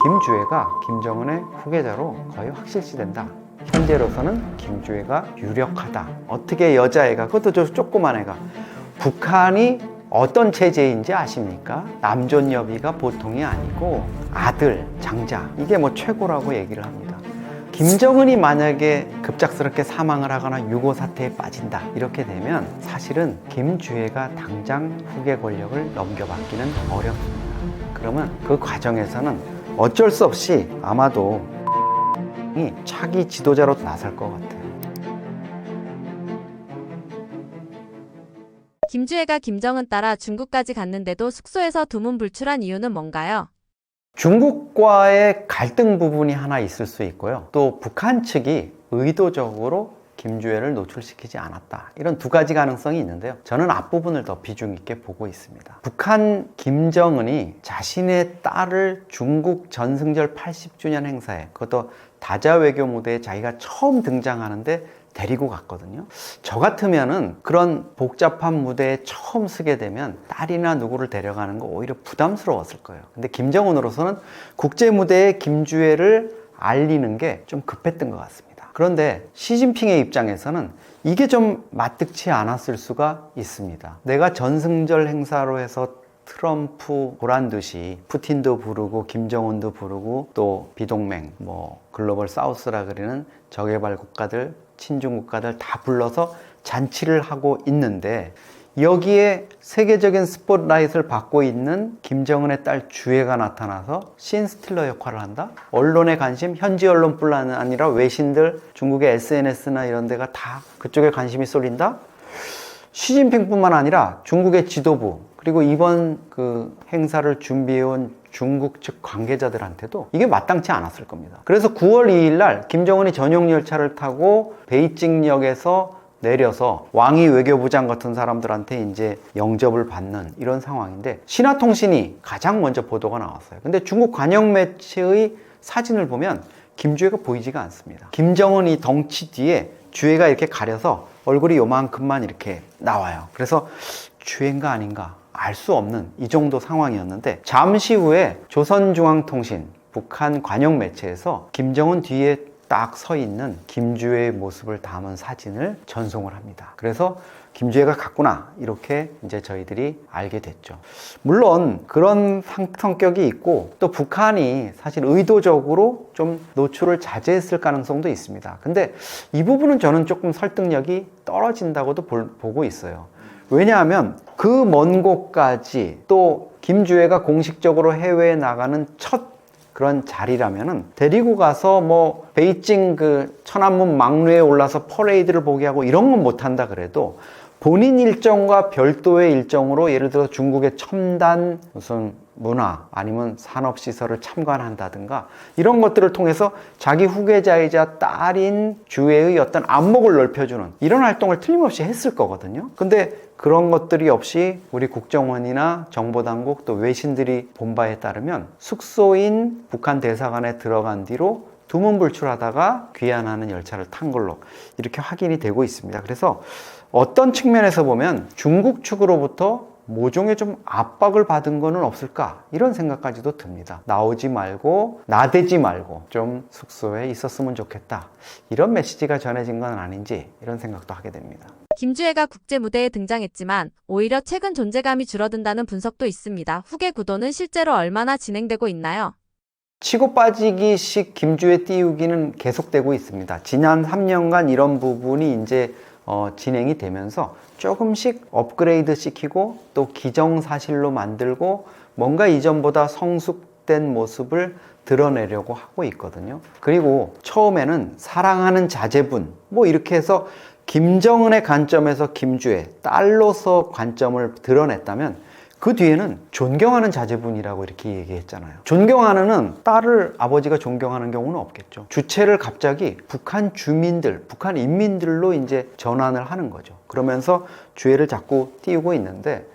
김주애가 김정은의 후계자로 거의 확실시된다. 현재로서는 김주애가 유력하다. 어떻게 여자애가, 그것도 저 조그만 애가, 북한이 어떤 체제인지 아십니까? 남존여비가 보통이 아니고 아들, 장자, 이게 뭐 최고라고 얘기를 합니다. 김정은이 만약에 급작스럽게 사망을 하거나 유고 사태에 빠진다 이렇게 되면 사실은 김주애가 당장 후계 권력을 넘겨받기는 어렵습니다. 그러면 그 과정에서는 어쩔 수 없이 아마도 차기 지도자로 나설 것 같아요. 김주애가 김정은 따라 중국까지 갔는데도 숙소에서 두문불출한 이유는 뭔가요? 중국과의 갈등 부분이 하나 있을 수 있고요. 또 북한 측이 의도적으로 김주애를 노출시키지 않았다. 이런 두 가지 가능성이 있는데요. 저는 앞부분을 더 비중 있게 보고 있습니다. 북한 김정은이 자신의 딸을 중국 전승절 80주년 행사에, 그것도 다자 외교 무대에 자기가 처음 등장하는데 데리고 갔거든요. 저 같으면은 그런 복잡한 무대에 처음 서게 되면 딸이나 누구를 데려가는 거 오히려 부담스러웠을 거예요. 근데 김정은으로서는 국제 무대에 김주애를 알리는 게 좀 급했던 것 같습니다. 그런데 시진핑의 입장에서는 이게 좀 마뜩치 않았을 수가 있습니다. 내가 전승절 행사로 해서 트럼프 보란듯이 푸틴도 부르고 김정은도 부르고 또 비동맹, 뭐 글로벌 사우스라 그러는 저개발 국가들, 친중 국가들 다 불러서 잔치를 하고 있는데 여기에 세계적인 스포트라이트를 받고 있는 김정은의 딸 주애가 나타나서 씬스틸러 역할을 한다? 언론의 관심, 현지 언론뿐만 아니라 외신들, 중국의 SNS나 이런 데가 다 그쪽에 관심이 쏠린다? 시진핑뿐만 아니라 중국의 지도부, 그리고 이번 그 행사를 준비해온 중국 측 관계자들한테도 이게 마땅치 않았을 겁니다. 그래서 9월 2일 날 김정은이 전용 열차를 타고 베이징역에서 내려서 왕이 외교부장 같은 사람들한테 이제 영접을 받는 이런 상황인데 신화통신이 가장 먼저 보도가 나왔어요. 근데 중국 관영 매체의 사진을 보면 김주애가 보이지가 않습니다. 김정은이 덩치 뒤에 주애가 이렇게 가려서 얼굴이 요만큼만 이렇게 나와요. 그래서 주애인가 아닌가 알 수 없는 이 정도 상황이었는데 잠시 후에 조선중앙통신 북한 관영 매체에서 김정은 뒤에 딱 서 있는 김주애의 모습을 담은 사진을 전송을 합니다. 그래서 김주애가 갔구나 이렇게 이제 저희들이 알게 됐죠. 물론 그런 성격이 있고 또 북한이 사실 의도적으로 좀 노출을 자제했을 가능성도 있습니다. 근데 이 부분은 저는 조금 설득력이 떨어진다고도 보고 있어요. 왜냐하면 그 먼 곳까지 또 김주애가 공식적으로 해외에 나가는 첫 그런 자리라면은 데리고 가서 뭐 베이징 그 천안문 막루에 올라서 퍼레이드를 보게 하고 이런 건 못한다 그래도 본인 일정과 별도의 일정으로 예를 들어 중국의 첨단 무슨 문화 아니면 산업시설을 참관한다든가 이런 것들을 통해서 자기 후계자이자 딸인 주애의 어떤 안목을 넓혀주는 이런 활동을 틀림없이 했을 거거든요. 근데 그런 것들이 없이 우리 국정원이나 정보당국 또 외신들이 본 바에 따르면 숙소인 북한 대사관에 들어간 뒤로 두문불출하다가 귀환하는 열차를 탄 걸로 이렇게 확인이 되고 있습니다. 그래서 어떤 측면에서 보면 중국 측으로부터 모종의 좀 압박을 받은 거는 없을까 이런 생각까지도 듭니다. 나오지 말고 나대지 말고 좀 숙소에 있었으면 좋겠다 이런 메시지가 전해진 건 아닌지 이런 생각도 하게 됩니다. 김주애가 국제 무대에 등장했지만 오히려 최근 존재감이 줄어든다는 분석도 있습니다. 후계 구도는 실제로 얼마나 진행되고 있나요? 치고 빠지기식 김주애 띄우기는 계속되고 있습니다. 지난 3년간 이런 부분이 이제 진행이 되면서 조금씩 업그레이드 시키고 또 기정사실로 만들고 뭔가 이전보다 성숙된 모습을 드러내려고 하고 있거든요. 그리고 처음에는 사랑하는 자제분 뭐 이렇게 해서 김정은의 관점에서 김주애 딸로서 관점을 드러냈다면 그 뒤에는 존경하는 자제분이라고 이렇게 얘기했잖아요. 존경하는은 딸을 아버지가 존경하는 경우는 없겠죠. 주체를 갑자기 북한 주민들, 북한 인민들로 이제 전환을 하는 거죠. 그러면서 주애를 자꾸 띄우고 있는데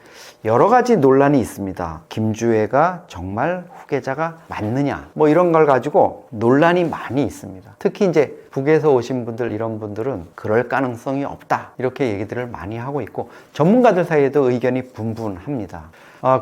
여러 가지 논란이 있습니다. 김주애가 정말 후계자가 맞느냐 뭐 이런 걸 가지고 논란이 많이 있습니다. 특히 이제 북에서 오신 분들, 이런 분들은 그럴 가능성이 없다 이렇게 얘기들을 많이 하고 있고, 전문가들 사이에도 의견이 분분합니다.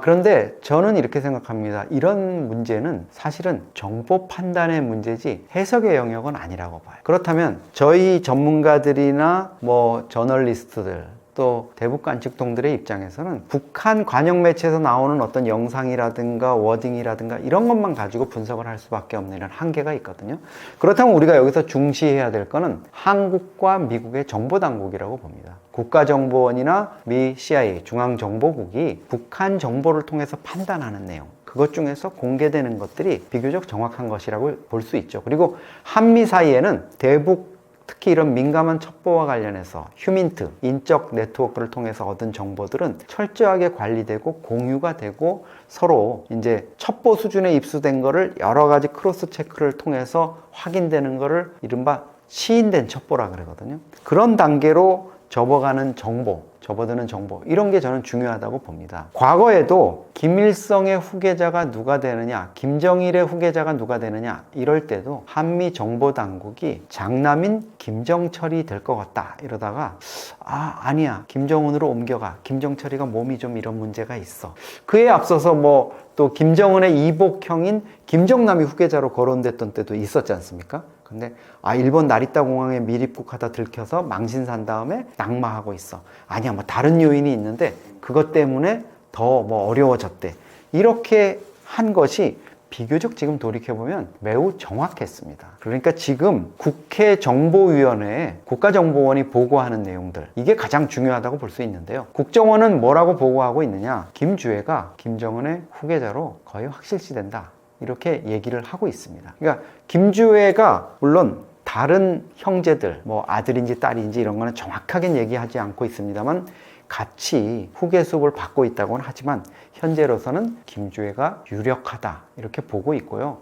그런데 저는 이렇게 생각합니다. 이런 문제는 사실은 정보 판단의 문제지 해석의 영역은 아니라고 봐요. 그렇다면 저희 전문가들이나 뭐 저널리스트들, 또 대북 관측통들의 입장에서는 북한 관영 매체에서 나오는 어떤 영상이라든가 워딩이라든가 이런 것만 가지고 분석을 할 수밖에 없는 이런 한계가 있거든요. 그렇다면 우리가 여기서 중시해야 될 거는 한국과 미국의 정보당국이라고 봅니다. 국가정보원이나 미 CIA, 중앙정보국이 북한 정보를 통해서 판단하는 내용, 그것 중에서 공개되는 것들이 비교적 정확한 것이라고 볼 수 있죠. 그리고 한미 사이에는 대북, 특히 이런 민감한 첩보와 관련해서 휴민트, 인적 네트워크를 통해서 얻은 정보들은 철저하게 관리되고 공유가 되고 서로 이제 첩보 수준에 입수된 거를 여러 가지 크로스 체크를 통해서 확인되는 거를 이른바 시인된 첩보라 그러거든요. 그런 단계로 접어가는 정보, 접어드는 정보, 이런 게 저는 중요하다고 봅니다. 과거에도 김일성의 후계자가 누가 되느냐, 김정일의 후계자가 누가 되느냐 이럴 때도 한미 정보당국이 장남인 김정철이 될 것 같다 이러다가 아니야, 김정은으로 옮겨가, 김정철이가 몸이 좀 이런 문제가 있어. 그에 앞서서 뭐 또 김정은의 이복형인 김정남이 후계자로 거론됐던 때도 있었지 않습니까? 근데 일본 나리타 공항에 밀입국하다 들켜서 망신산 다음에 낙마하고 있어. 아니야, 뭐 다른 요인이 있는데 그것 때문에 더 뭐 어려워졌대. 이렇게 한 것이 비교적 지금 돌이켜보면 매우 정확했습니다. 그러니까 지금 국회 정보위원회에 국가정보원이 보고하는 내용들, 이게 가장 중요하다고 볼 수 있는데요. 국정원은 뭐라고 보고하고 있느냐? 김주애가 김정은의 후계자로 거의 확실시된다, 이렇게 얘기를 하고 있습니다. 그러니까 김주애가 물론 다른 형제들, 뭐 아들인지 딸인지 이런 거는 정확하게 얘기하지 않고 있습니다만 같이 후계 수업을 받고 있다고는 하지만 현재로서는 김주애가 유력하다 이렇게 보고 있고요.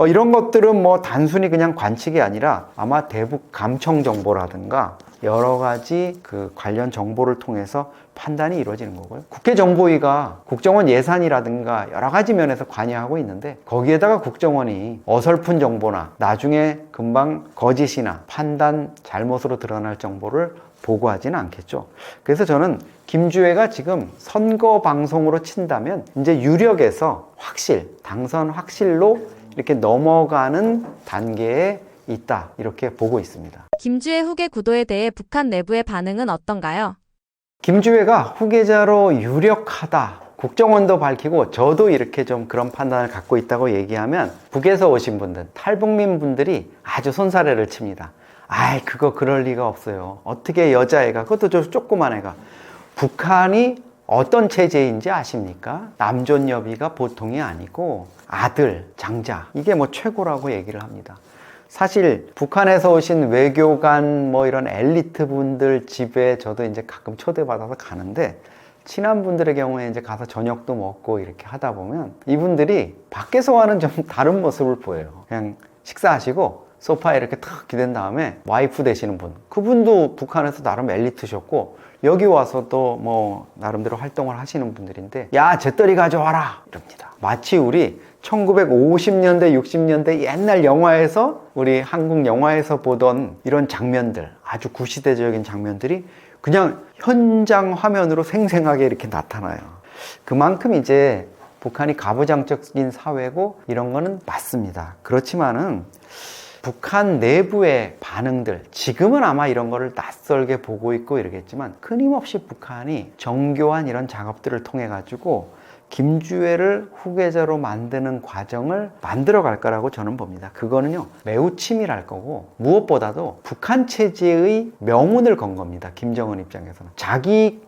이런 것들은 뭐 단순히 그냥 관측이 아니라 아마 대북 감청 정보라든가 여러 가지 그 관련 정보를 통해서 판단이 이루어지는 거고요. 국회정보위가 국정원 예산이라든가 여러 가지 면에서 관여하고 있는데 거기에다가 국정원이 어설픈 정보나 나중에 금방 거짓이나 판단 잘못으로 드러날 정보를 보고하지는 않겠죠. 그래서 저는 김주애가 지금 선거 방송으로 친다면 이제 유력에서 확실, 당선 확실로 이렇게 넘어가는 단계에 있다, 이렇게 보고 있습니다. 김주애 후계 구도에 대해 북한 내부의 반응은 어떤가요? 김주애가 후계자로 유력하다, 국정원도 밝히고 저도 이렇게 좀 그런 판단을 갖고 있다고 얘기하면 북에서 오신 분들, 탈북민 분들이 아주 손사래를 칩니다. 그거 그럴 리가 없어요. 어떻게 여자애가, 그것도 저 조그만 애가, 북한이 어떤 체제인지 아십니까? 남존여비가 보통이 아니고 아들, 장자, 이게 뭐 최고라고 얘기를 합니다. 사실 북한에서 오신 외교관 뭐 이런 엘리트 분들 집에 저도 이제 가끔 초대받아서 가는데, 친한 분들의 경우에 이제 가서 저녁도 먹고 이렇게 하다 보면 이분들이 밖에서와는 좀 다른 모습을 보여요. 그냥 식사하시고 소파에 이렇게 탁 기댄 다음에 와이프 되시는 분, 그분도 북한에서 나름 엘리트셨고 여기 와서 또 뭐 나름대로 활동을 하시는 분들인데, 야, 잿더리 가져와라 이럽니다. 마치 우리 1950년대 60년대 옛날 영화에서, 우리 한국 영화에서 보던 이런 장면들, 아주 구시대적인 장면들이 그냥 현장 화면으로 생생하게 이렇게 나타나요. 그만큼 이제 북한이 가부장적인 사회고 이런 거는 맞습니다. 그렇지만은 북한 내부의 반응들, 지금은 아마 이런 거를 낯설게 보고 있고 이러겠지만 끊임없이 북한이 정교한 이런 작업들을 통해 가지고 김주애를 후계자로 만드는 과정을 만들어 갈 거라고 저는 봅니다. 그거는요, 매우 치밀할 거고 무엇보다도 북한 체제의 명운을 건 겁니다. 김정은 입장에서는 자기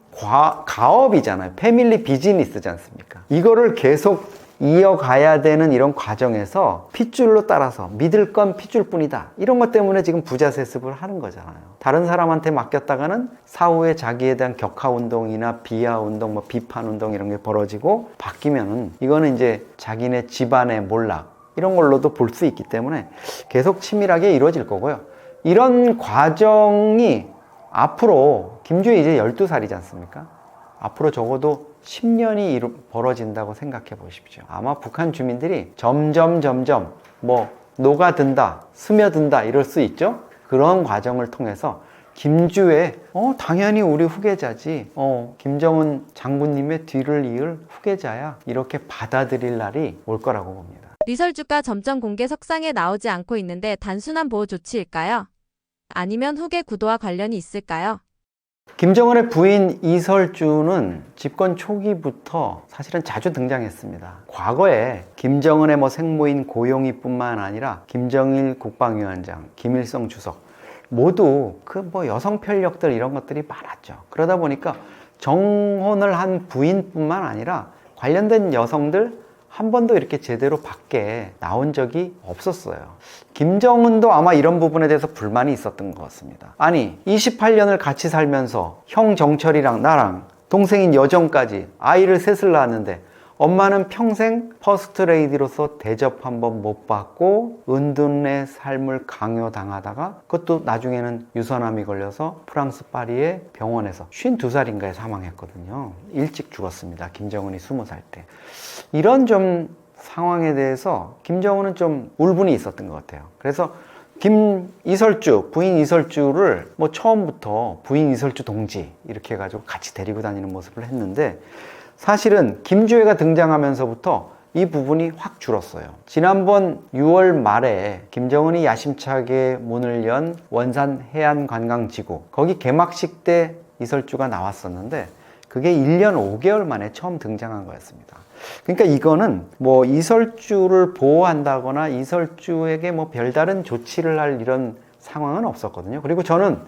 가업이잖아요. 패밀리 비즈니스지 않습니까? 이거를 계속 이어가야 되는 이런 과정에서 핏줄로 따라서 믿을 건 핏줄뿐이다, 이런 것 때문에 지금 부자 세습을 하는 거잖아요. 다른 사람한테 맡겼다가는 사후에 자기에 대한 격하운동이나 비하운동, 뭐 비판운동 이런 게 벌어지고 바뀌면은 이거는 이제 자기네 집안의 몰락, 이런 걸로도 볼 수 있기 때문에 계속 치밀하게 이루어질 거고요. 이런 과정이 앞으로, 김주애 이제 12살이지 않습니까? 앞으로 적어도 10년이 벌어진다고 생각해 보십시오. 아마 북한 주민들이 점점 뭐 녹아든다, 스며든다 이럴 수 있죠. 그런 과정을 통해서 김주애, 당연히 우리 후계자지. 김정은 장군님의 뒤를 이을 후계자야. 이렇게 받아들일 날이 올 거라고 봅니다. 리설주가 점점 공개 석상에 나오지 않고 있는데 단순한 보호 조치일까요? 아니면 후계 구도와 관련이 있을까요? 김정은의 부인 이설주는 집권 초기부터 사실은 자주 등장했습니다. 과거에 김정은의 생모인 고용희뿐만 아니라 김정일 국방위원장, 김일성 주석 모두 여성 편력들 이런 것들이 많았죠. 그러다 보니까 정혼을 한 부인뿐만 아니라 관련된 여성들 한 번도 이렇게 제대로 밖에 나온 적이 없었어요. 김정은도 아마 이런 부분에 대해서 불만이 있었던 것 같습니다. 아니, 28년을 같이 살면서 형 정철이랑 나랑 동생인 여정까지 아이를 셋을 낳았는데 엄마는 평생 퍼스트 레이디로서 대접 한 번 못 받고 은둔의 삶을 강요당하다가 그것도 나중에는 유선암이 걸려서 프랑스 파리의 병원에서 52살인가에 사망했거든요. 일찍 죽었습니다. 김정은이 20살 때. 이런 좀 상황에 대해서 김정은은 좀 울분이 있었던 것 같아요. 그래서 부인 이설주를 처음부터 부인 이설주 동지 이렇게 해가지고 같이 데리고 다니는 모습을 했는데 사실은 김주애가 등장하면서부터 이 부분이 확 줄었어요. 지난번 6월 말에 김정은이 야심차게 문을 연 원산 해안관광지구 거기 개막식 때 이설주가 나왔었는데 그게 1년 5개월 만에 처음 등장한 거였습니다. 그러니까 이거는 이설주를 보호한다거나 이설주에게 별다른 조치를 할 이런 상황은 없었거든요. 그리고 저는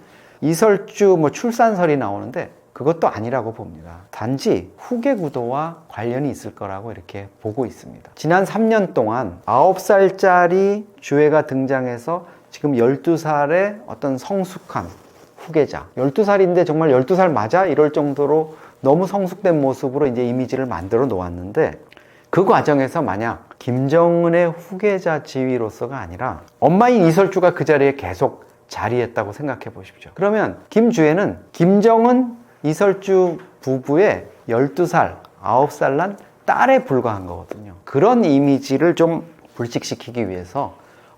이설주 출산설이 나오는데 그것도 아니라고 봅니다. 단지 후계 구도와 관련이 있을 거라고 이렇게 보고 있습니다. 지난 3년 동안 9살짜리 주애가 등장해서 지금 12살의 어떤 성숙한 후계자 12살인데 정말 12살 맞아? 이럴 정도로 너무 성숙된 모습으로 이제 이미지를 만들어 놓았는데 그 과정에서 만약 김정은의 후계자 지위로서가 아니라 엄마인 이설주가 그 자리에 계속 자리했다고 생각해 보십시오. 그러면 김주애는 김정은 이설주 부부의 12살, 9살 난 딸에 불과한 거거든요. 그런 이미지를 좀 불식시키기 위해서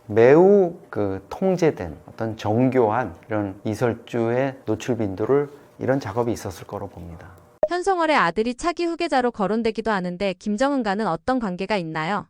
매우 통제된 어떤 정교한 이런 이설주의 노출 빈도를 이런 작업이 있었을 거로 봅니다. 현송월의 아들이 차기 후계자로 거론되기도 하는데 김정은과는 어떤 관계가 있나요?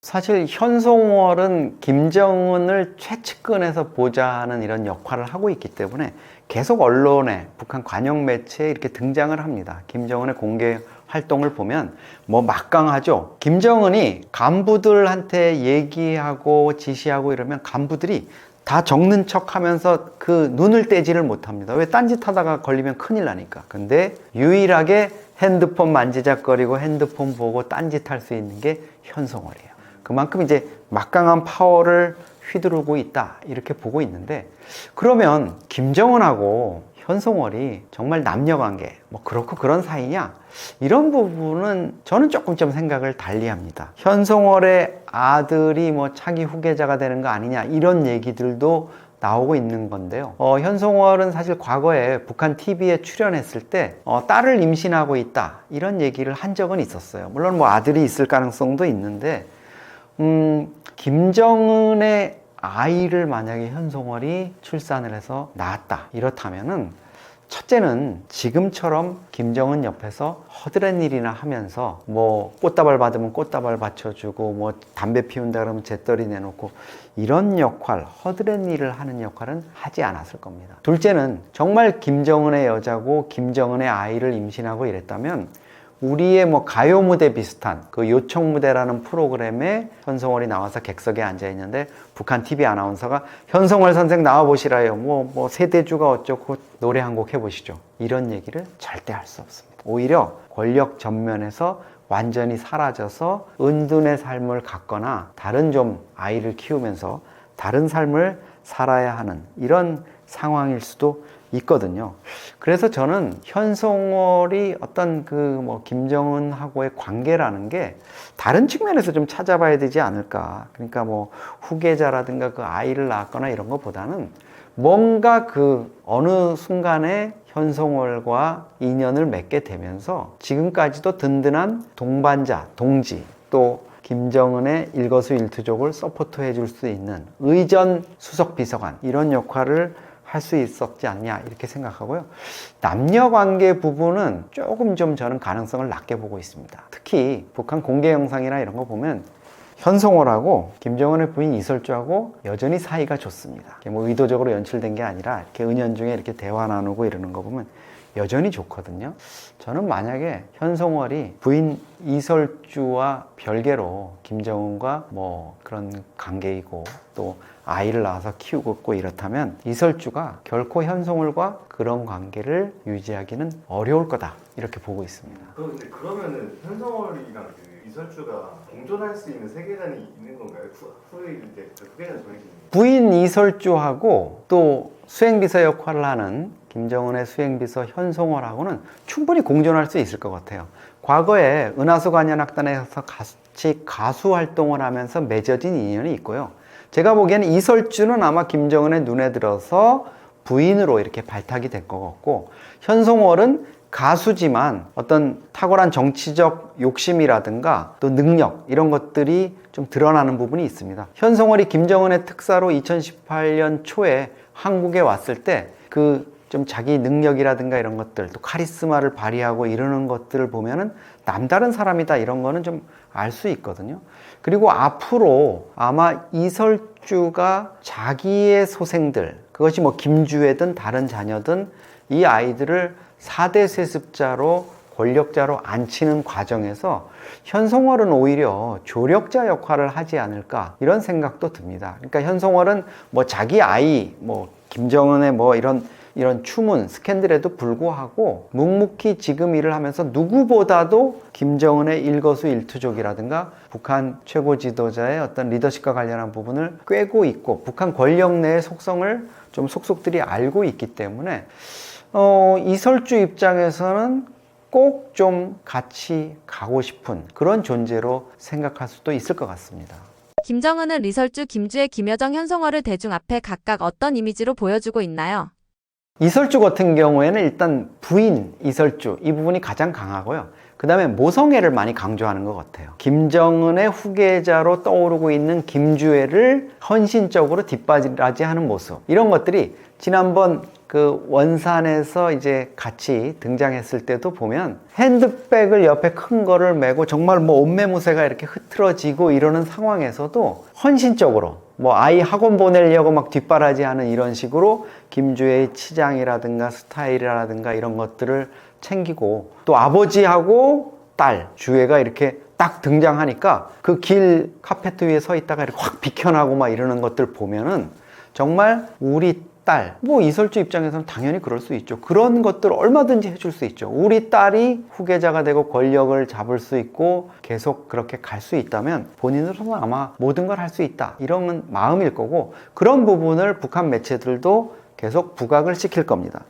사실 현송월은 김정은을 최측근에서 보좌하는 이런 역할을 하고 있기 때문에 계속 언론에 북한 관영 매체에 이렇게 등장을 합니다. 김정은의 공개 활동을 보면 막강하죠. 김정은이 간부들한테 얘기하고 지시하고 이러면 간부들이 다 적는 척 하면서 그 눈을 떼지를 못합니다. 왜? 딴짓 하다가 걸리면 큰일 나니까. 근데 유일하게 핸드폰 만지작거리고 핸드폰 보고 딴짓 할 수 있는 게 현송월이에요. 그만큼 이제 막강한 파워를 휘두르고 있다 이렇게 보고 있는데 그러면 김정은하고 현송월이 정말 남녀관계 그렇고 그런 사이냐 이런 부분은 저는 조금 좀 생각을 달리합니다. 현송월의 아들이 차기 후계자가 되는 거 아니냐 이런 얘기들도 나오고 있는 건데요. 현송월은 사실 과거에 북한 TV에 출연했을 때 딸을 임신하고 있다 이런 얘기를 한 적은 있었어요. 물론 아들이 있을 가능성도 있는데 김정은의 아이를 만약에 현송월이 출산을 해서 낳았다 이렇다면은 첫째는 지금처럼 김정은 옆에서 허드렛 일이나 하면서 꽃다발 받으면 꽃다발 받쳐주고 담배 피운다 그러면 재떨이 내놓고 이런 역할, 허드렛 일을 하는 역할은 하지 않았을 겁니다. 둘째는 정말 김정은의 여자고 김정은의 아이를 임신하고 이랬다면 우리의 가요 무대 비슷한 그 요청 무대라는 프로그램에 현송월이 나와서 객석에 앉아 있는데 북한 TV 아나운서가 현송월 선생 나와 보시라요. 세대주가 어쩌고 노래 한 곡 해보시죠. 이런 얘기를 절대 할 수 없습니다. 오히려 권력 전면에서 완전히 사라져서 은둔의 삶을 갖거나 다른 좀 아이를 키우면서 다른 삶을 살아야 하는 이런 상황일 수도 있거든요. 그래서 저는 현송월이 어떤 김정은하고의 관계라는 게 다른 측면에서 좀 찾아봐야 되지 않을까. 그러니까 뭐 후계자라든가 그 아이를 낳았거나 이런 것보다는 뭔가 그 어느 순간에 현송월과 인연을 맺게 되면서 지금까지도 든든한 동반자, 동지, 또 김정은의 일거수일투족을 서포트해 줄 수 있는 의전 수석 비서관, 이런 역할을 할 수 있었지 않냐, 이렇게 생각하고요. 남녀 관계 부분은 조금 좀 저는 가능성을 낮게 보고 있습니다. 특히 북한 공개 영상이나 이런 거 보면 현송월하고 김정은의 부인 이설주하고 여전히 사이가 좋습니다. 뭐 의도적으로 연출된 게 아니라 이렇게 은연중에 이렇게 대화 나누고 이러는 거 보면 여전히 좋거든요. 저는 만약에 현송월이 부인 이설주와 별개로 김정은과 뭐 그런 관계이고 또 아이를 낳아서 키우고 있고 이렇다면 이설주가 결코 현송월과 그런 관계를 유지하기는 어려울 거다, 이렇게 보고 있습니다. 근데 그러면은 현성월이랑 그 이설주가 공존할 수 있는 세계관이 있는 건가요? 후에 이제 후계자 정해지는 부인 이설주하고 또 수행비서 역할을 하는 김정은의 수행비서 현송월하고는 충분히 공존할 수 있을 것 같아요. 과거에 은하수 관현악단에서 같이 가수 활동을 하면서 맺어진 인연이 있고요. 제가 보기에는 이설주는 아마 김정은의 눈에 들어서 부인으로 이렇게 발탁이 된 것 같고, 현송월은 가수지만 어떤 탁월한 정치적 욕심이라든가 또 능력, 이런 것들이 좀 드러나는 부분이 있습니다. 현송월이 김정은의 특사로 2018년 초에 한국에 왔을 때 그 좀 자기 능력이라든가 이런 것들, 또 카리스마를 발휘하고 이러는 것들을 보면은 남다른 사람이다, 이런 거는 좀 알 수 있거든요. 그리고 앞으로 아마 이설주가 자기의 소생들, 그것이 뭐 김주애든 다른 자녀든 이 아이들을 4대 세습자로 권력자로 앉히는 과정에서 현송월은 오히려 조력자 역할을 하지 않을까, 이런 생각도 듭니다. 그러니까 현송월은 뭐 자기 아이, 뭐 김정은의 뭐 이런 추문, 스캔들에도 불구하고 묵묵히 지금 일을 하면서 누구보다도 김정은의 일거수일투족이라든가 북한 최고 지도자의 어떤 리더십과 관련한 부분을 꿰고 있고 북한 권력 내의 속성을 좀 속속들이 알고 있기 때문에 이설주 입장에서는 꼭 좀 같이 가고 싶은 그런 존재로 생각할 수도 있을 것 같습니다. 김정은은 리설주, 김주애, 김여정, 현송월을 대중 앞에 각각 어떤 이미지로 보여주고 있나요? 이설주 같은 경우에는 일단 부인 이설주, 이 부분이 가장 강하고요. 그 다음에 모성애를 많이 강조하는 것 같아요. 김정은의 후계자로 떠오르고 있는 김주애를 헌신적으로 뒷바라지하는 모습, 이런 것들이 지난번 그 원산에서 이제 같이 등장했을 때도 보면 핸드백을 옆에 큰 거를 메고 정말 뭐 옷매무새가 이렇게 흐트러지고 이러는 상황에서도 헌신적으로 뭐 아이 학원 보내려고 막 뒷바라지하는 이런 식으로 김주애의 치장이라든가 스타일이라든가 이런 것들을 챙기고, 또 아버지하고 딸 주애가 이렇게 딱 등장하니까 그 길 카페트 위에 서 있다가 이렇게 확 비켜나고 막 이러는 것들 보면은 정말 우리 딸, 뭐 이설주 입장에서는 당연히 그럴 수 있죠. 그런 것들 얼마든지 해줄 수 있죠. 우리 딸이 후계자가 되고 권력을 잡을 수 있고 계속 그렇게 갈 수 있다면 본인으로서는 아마 모든 걸 할 수 있다, 이런 마음일 거고, 그런 부분을 북한 매체들도 계속 부각을 시킬 겁니다.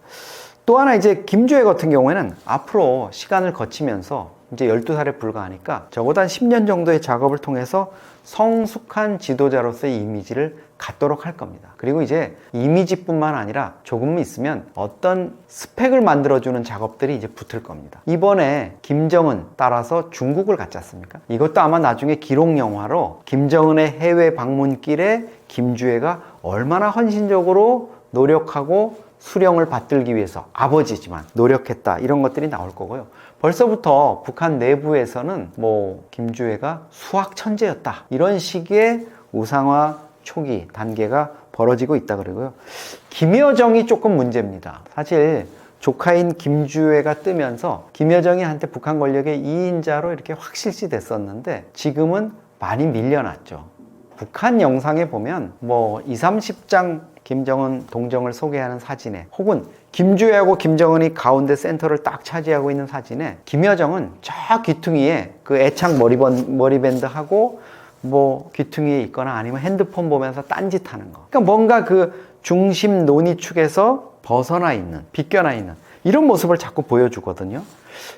또 하나 이제 김주애 같은 경우에는 앞으로 시간을 거치면서 이제 12살에 불과하니까 적어도 한 10년 정도의 작업을 통해서 성숙한 지도자로서의 이미지를 갖도록 할 겁니다. 그리고 이제 이미지뿐만 아니라 조금 있으면 어떤 스펙을 만들어주는 작업들이 이제 붙을 겁니다. 이번에 김정은 따라서 중국을 갔지 않습니까? 이것도 아마 나중에 기록 영화로 김정은의 해외 방문길에 김주애가 얼마나 헌신적으로 노력하고 수령을 받들기 위해서, 아버지지만 노력했다, 이런 것들이 나올 거고요. 벌써부터 북한 내부에서는 뭐 김주애가 수학 천재였다, 이런 식의 우상화 초기 단계가 벌어지고 있다 그러고요. 김여정이 조금 문제입니다. 사실 조카인 김주애가 뜨면서 김여정이 한때 북한 권력의 2인자로 이렇게 확실시 됐었는데 지금은 많이 밀려났죠. 북한 영상에 보면 뭐 20, 30장 김정은 동정을 소개하는 사진에, 혹은 김주애하고 김정은이 가운데 센터를 딱 차지하고 있는 사진에 김여정은 저 귀퉁이에 그 애착 머리밴드 하고 뭐 귀퉁이에 있거나 아니면 핸드폰 보면서 딴짓하는 거. 그러니까 뭔가 그 중심 논의축에서 벗어나 있는, 비껴나 있는 이런 모습을 자꾸 보여주거든요.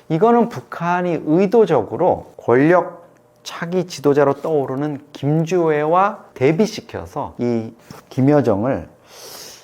이거는 북한이 의도적으로 권력 차기 지도자로 떠오르는 김주애와 대비시켜서 이 김여정을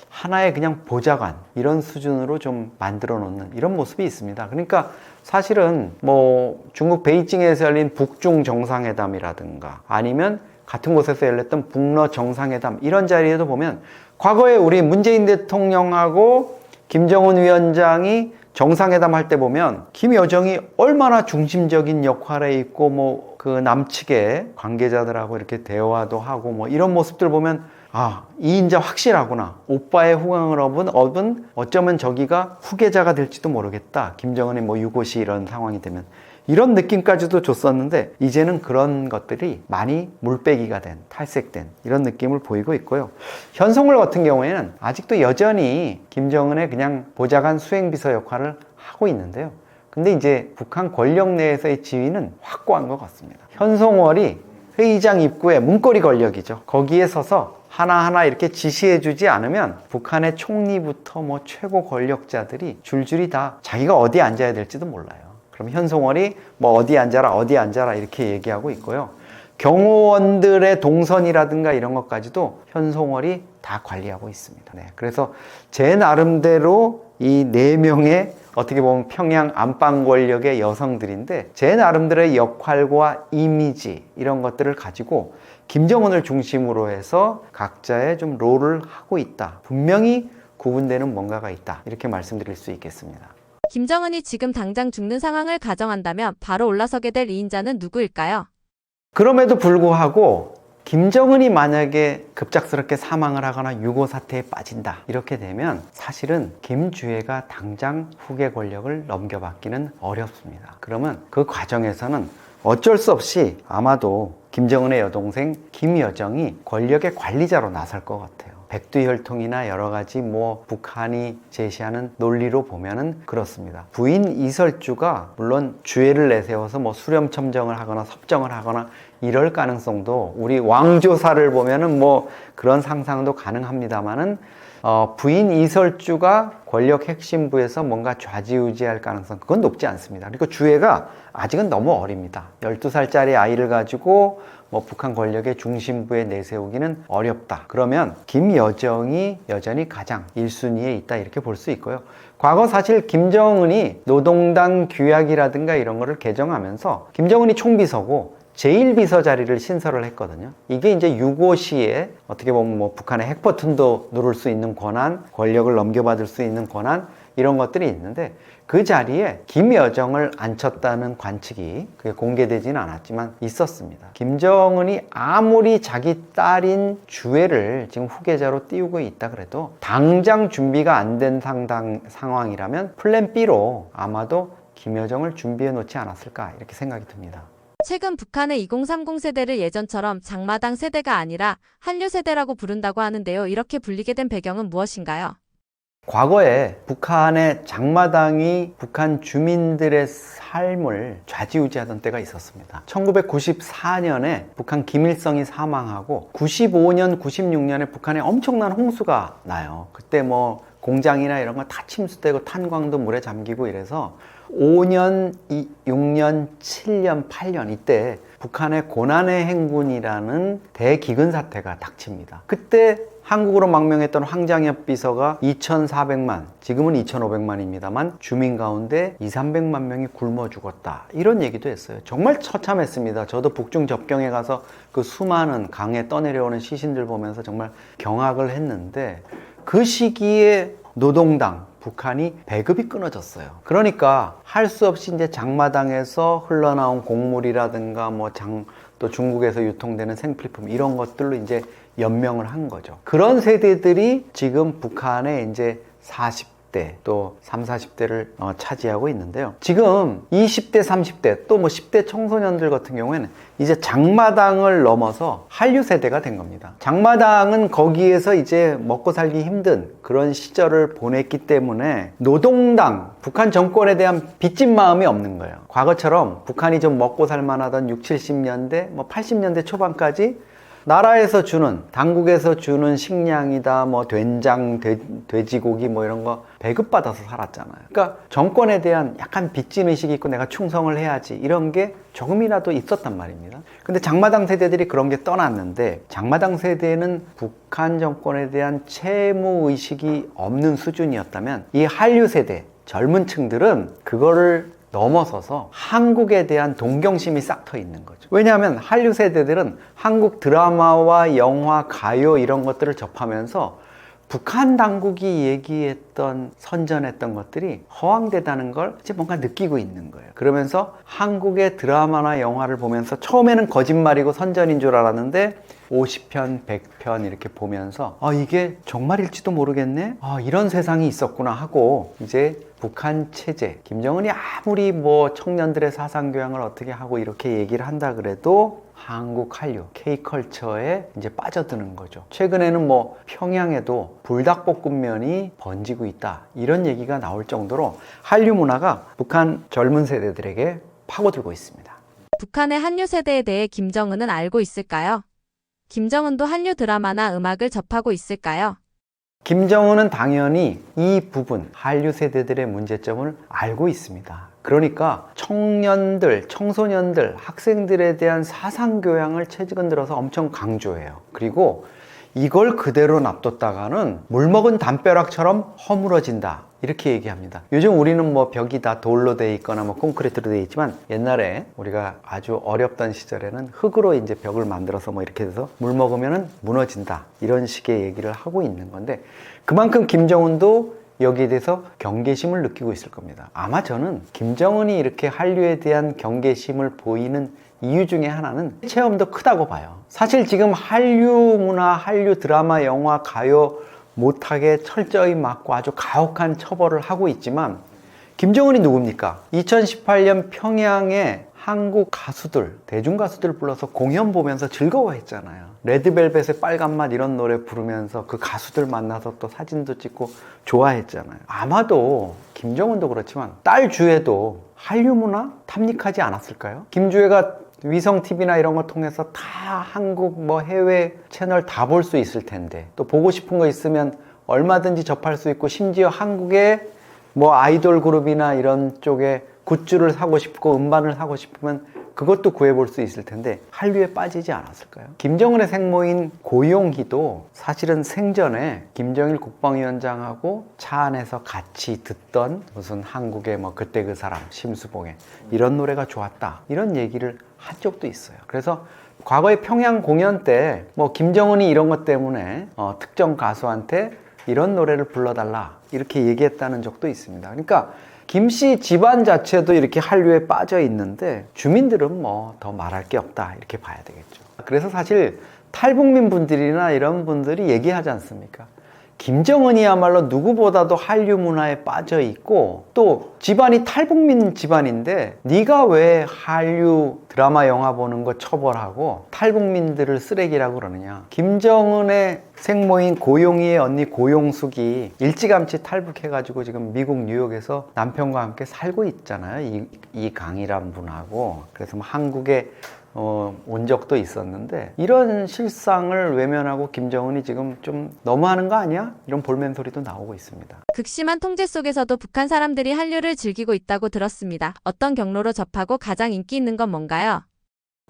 하나의 그냥 보좌관 이런 수준으로 좀 만들어 놓는 이런 모습이 있습니다. 그러니까 사실은 뭐 중국 베이징에서 열린 북중 정상회담이라든가 아니면 같은 곳에서 열렸던 북러 정상회담 이런 자리에도 보면 과거에 우리 문재인 대통령하고 김정은 위원장이 정상회담 할 때 보면 김여정이 얼마나 중심적인 역할에 있고 뭐 그 남측의 관계자들하고 이렇게 대화도 하고 뭐 이런 모습들 보면 아, 이 인자 확실하구나. 오빠의 후광을 얻은 어쩌면 저기가 후계자가 될지도 모르겠다. 김정은의 뭐 유고시 이런 상황이 되면 이런 느낌까지도 줬었는데 이제는 그런 것들이 많이 물빼기가 된, 탈색된 이런 느낌을 보이고 있고요. 현송월 같은 경우에는 아직도 여전히 김정은의 그냥 보좌관 수행비서 역할을 하고 있는데요. 근데 이제 북한 권력 내에서의 지위는 확고한 것 같습니다. 현송월이 회의장 입구에 문고리 권력이죠. 거기에 서서 하나하나 이렇게 지시해주지 않으면 북한의 총리부터 뭐 최고 권력자들이 줄줄이 다 자기가 어디 앉아야 될지도 몰라요. 그럼 현송월이 뭐 어디 앉아라 이렇게 얘기하고 있고요. 경호원들의 동선이라든가 이런 것까지도 현송월이 다 관리하고 있습니다. 네, 그래서 제 나름대로 이 4명의 어떻게 보면 평양 안방 권력의 여성들인데 제 나름대로의 역할과 이미지 이런 것들을 가지고 김정은을 중심으로 해서 각자의 좀 롤을 하고 있다. 분명히 구분되는 뭔가가 있다. 이렇게 말씀드릴 수 있겠습니다. 김정은이 지금 당장 죽는 상황을 가정한다면 바로 올라서게 될 2인자는 누구일까요? 그럼에도 불구하고 김정은이 만약에 급작스럽게 사망을 하거나 유고 사태에 빠진다 이렇게 되면 사실은 김주애가 당장 후계 권력을 넘겨받기는 어렵습니다. 그러면 그 과정에서는 어쩔 수 없이 아마도 김정은의 여동생 김여정이 권력의 관리자로 나설 것 같아요. 백두혈통이나 여러 가지 뭐 북한이 제시하는 논리로 보면은 그렇습니다. 부인 이설주가 물론 주애를 내세워서 뭐 수렴첨정을 하거나 섭정을 하거나 이럴 가능성도 우리 왕조사를 보면은 뭐 그런 상상도 가능합니다만은 부인 이설주가 권력 핵심부에서 뭔가 좌지우지할 가능성 그건 높지 않습니다. 그리고 주애가 아직은 너무 어립니다. 12살짜리 아이를 가지고 뭐 북한 권력의 중심부에 내세우기는 어렵다. 그러면 김여정이 여전히 가장 1순위에 있다 이렇게 볼 수 있고요. 과거 사실 김정은이 노동당 규약이라든가 이런 거를 개정하면서 김정은이 총비서고 제1비서 자리를 신설을 했거든요. 이게 이제 유고시에 어떻게 보면 뭐 북한의 핵버튼도 누를 수 있는 권한, 권력을 넘겨받을 수 있는 권한 이런 것들이 있는데 그 자리에 김여정을 앉혔다는 관측이 그게 공개되지는 않았지만 있었습니다. 김정은이 아무리 자기 딸인 주애를 지금 후계자로 띄우고 있다 그래도 당장 준비가 안 된 상황이라면 플랜 B로 아마도 김여정을 준비해 놓지 않았을까 이렇게 생각이 듭니다. 최근 북한의 2030 세대를 예전처럼 장마당 세대가 아니라 한류 세대라고 부른다고 하는데요. 이렇게 불리게 된 배경은 무엇인가요? 과거에 북한의 장마당이 북한 주민들의 삶을 좌지우지하던 때가 있었습니다. 1994년에 북한 김일성이 사망하고 95년, 96년에 북한에 엄청난 홍수가 나요. 그때 뭐 공장이나 이런 거 다 침수되고 탄광도 물에 잠기고 이래서 5년, 6년, 7년, 8년 이때 북한의 고난의 행군이라는 대기근 사태가 닥칩니다. 그때 한국으로 망명했던 황장엽 비서가 2,400만, 지금은 2,500만입니다만 주민 가운데 2,300만 명이 굶어 죽었다. 이런 얘기도 했어요. 정말 처참했습니다. 저도 북중 접경에 가서 그 수많은 강에 떠내려오는 시신들 보면서 정말 경악을 했는데 그 시기에 노동당, 북한이 배급이 끊어졌어요. 그러니까 할 수 없이 이제 장마당에서 흘러나온 곡물이라든가 또 중국에서 유통되는 생필품 이런 것들로 이제 연명을 한 거죠. 그런 세대들이 지금 북한의 이제 40대 또 30, 40대를 차지하고 있는데요. 지금 20대, 30대 또 뭐 10대 청소년들 같은 경우에는 이제 장마당을 넘어서 한류 세대가 된 겁니다. 장마당은 거기에서 이제 먹고 살기 힘든 그런 시절을 보냈기 때문에 노동당, 북한 정권에 대한 빚진 마음이 없는 거예요. 과거처럼 북한이 좀 먹고 살만하던 60, 70년대, 뭐 80년대 초반까지 나라에서 주는, 당국에서 주는 식량이다, 뭐 된장, 돼지고기 뭐 이런 거 배급받아서 살았잖아요. 그러니까 정권에 대한 약간 빚진 의식이 있고 내가 충성을 해야지 이런 게 조금이라도 있었단 말입니다. 근데 장마당 세대들이 그런 게 떠났는데, 장마당 세대는 북한 정권에 대한 채무 의식이 없는 수준이었다면 이 한류 세대, 젊은 층들은 그거를 넘어서서 한국에 대한 동경심이 싹 터 있는 거죠. 왜냐하면 한류 세대들은 한국 드라마와 영화, 가요 이런 것들을 접하면서 북한 당국이 얘기했던, 선전했던 것들이 허황되다는 걸 이제 뭔가 느끼고 있는 거예요. 그러면서 한국의 드라마나 영화를 보면서 처음에는 거짓말이고 선전인 줄 알았는데 50편, 100편 이렇게 보면서 이게 정말일지도 모르겠네? 이런 세상이 있었구나 하고, 이제 북한 체제, 김정은이 아무리 뭐 청년들의 사상교양을 어떻게 하고 이렇게 얘기를 한다 그래도 한국 한류, K컬처에 이제 빠져드는 거죠. 최근에는 뭐 평양에도 불닭볶음면이 번지고 있다, 이런 얘기가 나올 정도로 한류 문화가 북한 젊은 세대들에게 파고들고 있습니다. 북한의 한류 세대에 대해 김정은은 알고 있을까요? 김정은도 한류 드라마나 음악을 접하고 있을까요? 김정은은 당연히 이 부분, 한류 세대들의 문제점을 알고 있습니다. 그러니까 청년들, 청소년들, 학생들에 대한 사상교양을 최근 들어서 엄청 강조해요. 그리고 이걸 그대로 놔뒀다가는 물먹은 담벼락처럼 허물어진다, 이렇게 얘기합니다. 요즘 우리는 뭐 벽이 다 돌로 돼 있거나 뭐 콘크리트로 돼 있지만, 옛날에 우리가 아주 어렵던 시절에는 흙으로 이제 벽을 만들어서 뭐 이렇게 해서 물 먹으면은 무너진다, 이런 식의 얘기를 하고 있는 건데, 그만큼 김정은도 여기에 대해서 경계심을 느끼고 있을 겁니다. 아마 저는 김정은이 이렇게 한류에 대한 경계심을 보이는 이유 중에 하나는 체험도 크다고 봐요. 사실 지금 한류 문화, 한류 드라마, 영화, 가요 못하게 철저히 막고 아주 가혹한 처벌을 하고 있지만, 김정은이 누굽니까? 2018년 평양에 한국 가수들, 대중 가수들 불러서 공연 보면서 즐거워했잖아요. 레드벨벳의 빨간맛 이런 노래 부르면서 그 가수들 만나서 또 사진도 찍고 좋아했잖아요. 아마도 김정은도 그렇지만 딸 주애도 한류 문화 탐닉하지 않았을까요? 김주애가 위성 TV나 이런 거 통해서 다 한국 뭐 해외 채널 다 볼 수 있을 텐데, 또 보고 싶은 거 있으면 얼마든지 접할 수 있고, 심지어 한국의 뭐 아이돌 그룹이나 이런 쪽에 굿즈를 사고 싶고 음반을 사고 싶으면 그것도 구해볼 수 있을 텐데 한류에 빠지지 않았을까요? 김정은의 생모인 고용희도 사실은 생전에 김정일 국방위원장하고 차 안에서 같이 듣던 무슨 한국의 뭐 그때 그 사람, 심수봉의 이런 노래가 좋았다, 이런 얘기를 한 적도 있어요. 그래서 과거에 평양 공연 때 뭐 김정은이 이런 것 때문에 특정 가수한테 이런 노래를 불러달라 이렇게 얘기했다는 적도 있습니다. 그러니까 김씨 집안 자체도 이렇게 한류에 빠져 있는데 주민들은 뭐 더 말할 게 없다, 이렇게 봐야 되겠죠. 그래서 사실 탈북민 분들이나 이런 분들이 얘기하지 않습니까? 김정은이야말로 누구보다도 한류 문화에 빠져 있고, 또 집안이 탈북민 집안인데 네가 왜 한류 드라마 영화 보는 거 처벌하고 탈북민들을 쓰레기라고 그러느냐. 김정은의 생모인 고용희의 언니 고용숙이 일찌감치 탈북해가지고 지금 미국 뉴욕에서 남편과 함께 살고 있잖아요. 이 강이란 분하고. 그래서 뭐 한국에 온 적도 있었는데, 이런 실상을 외면하고 김정은이 지금 좀 너무하는 거 아니야? 이런 볼멘 소리도 나오고 있습니다. 극심한 통제 속에서도 북한 사람들이 한류를 즐기고 있다고 들었습니다. 어떤 경로로 접하고 가장 인기 있는 건 뭔가요?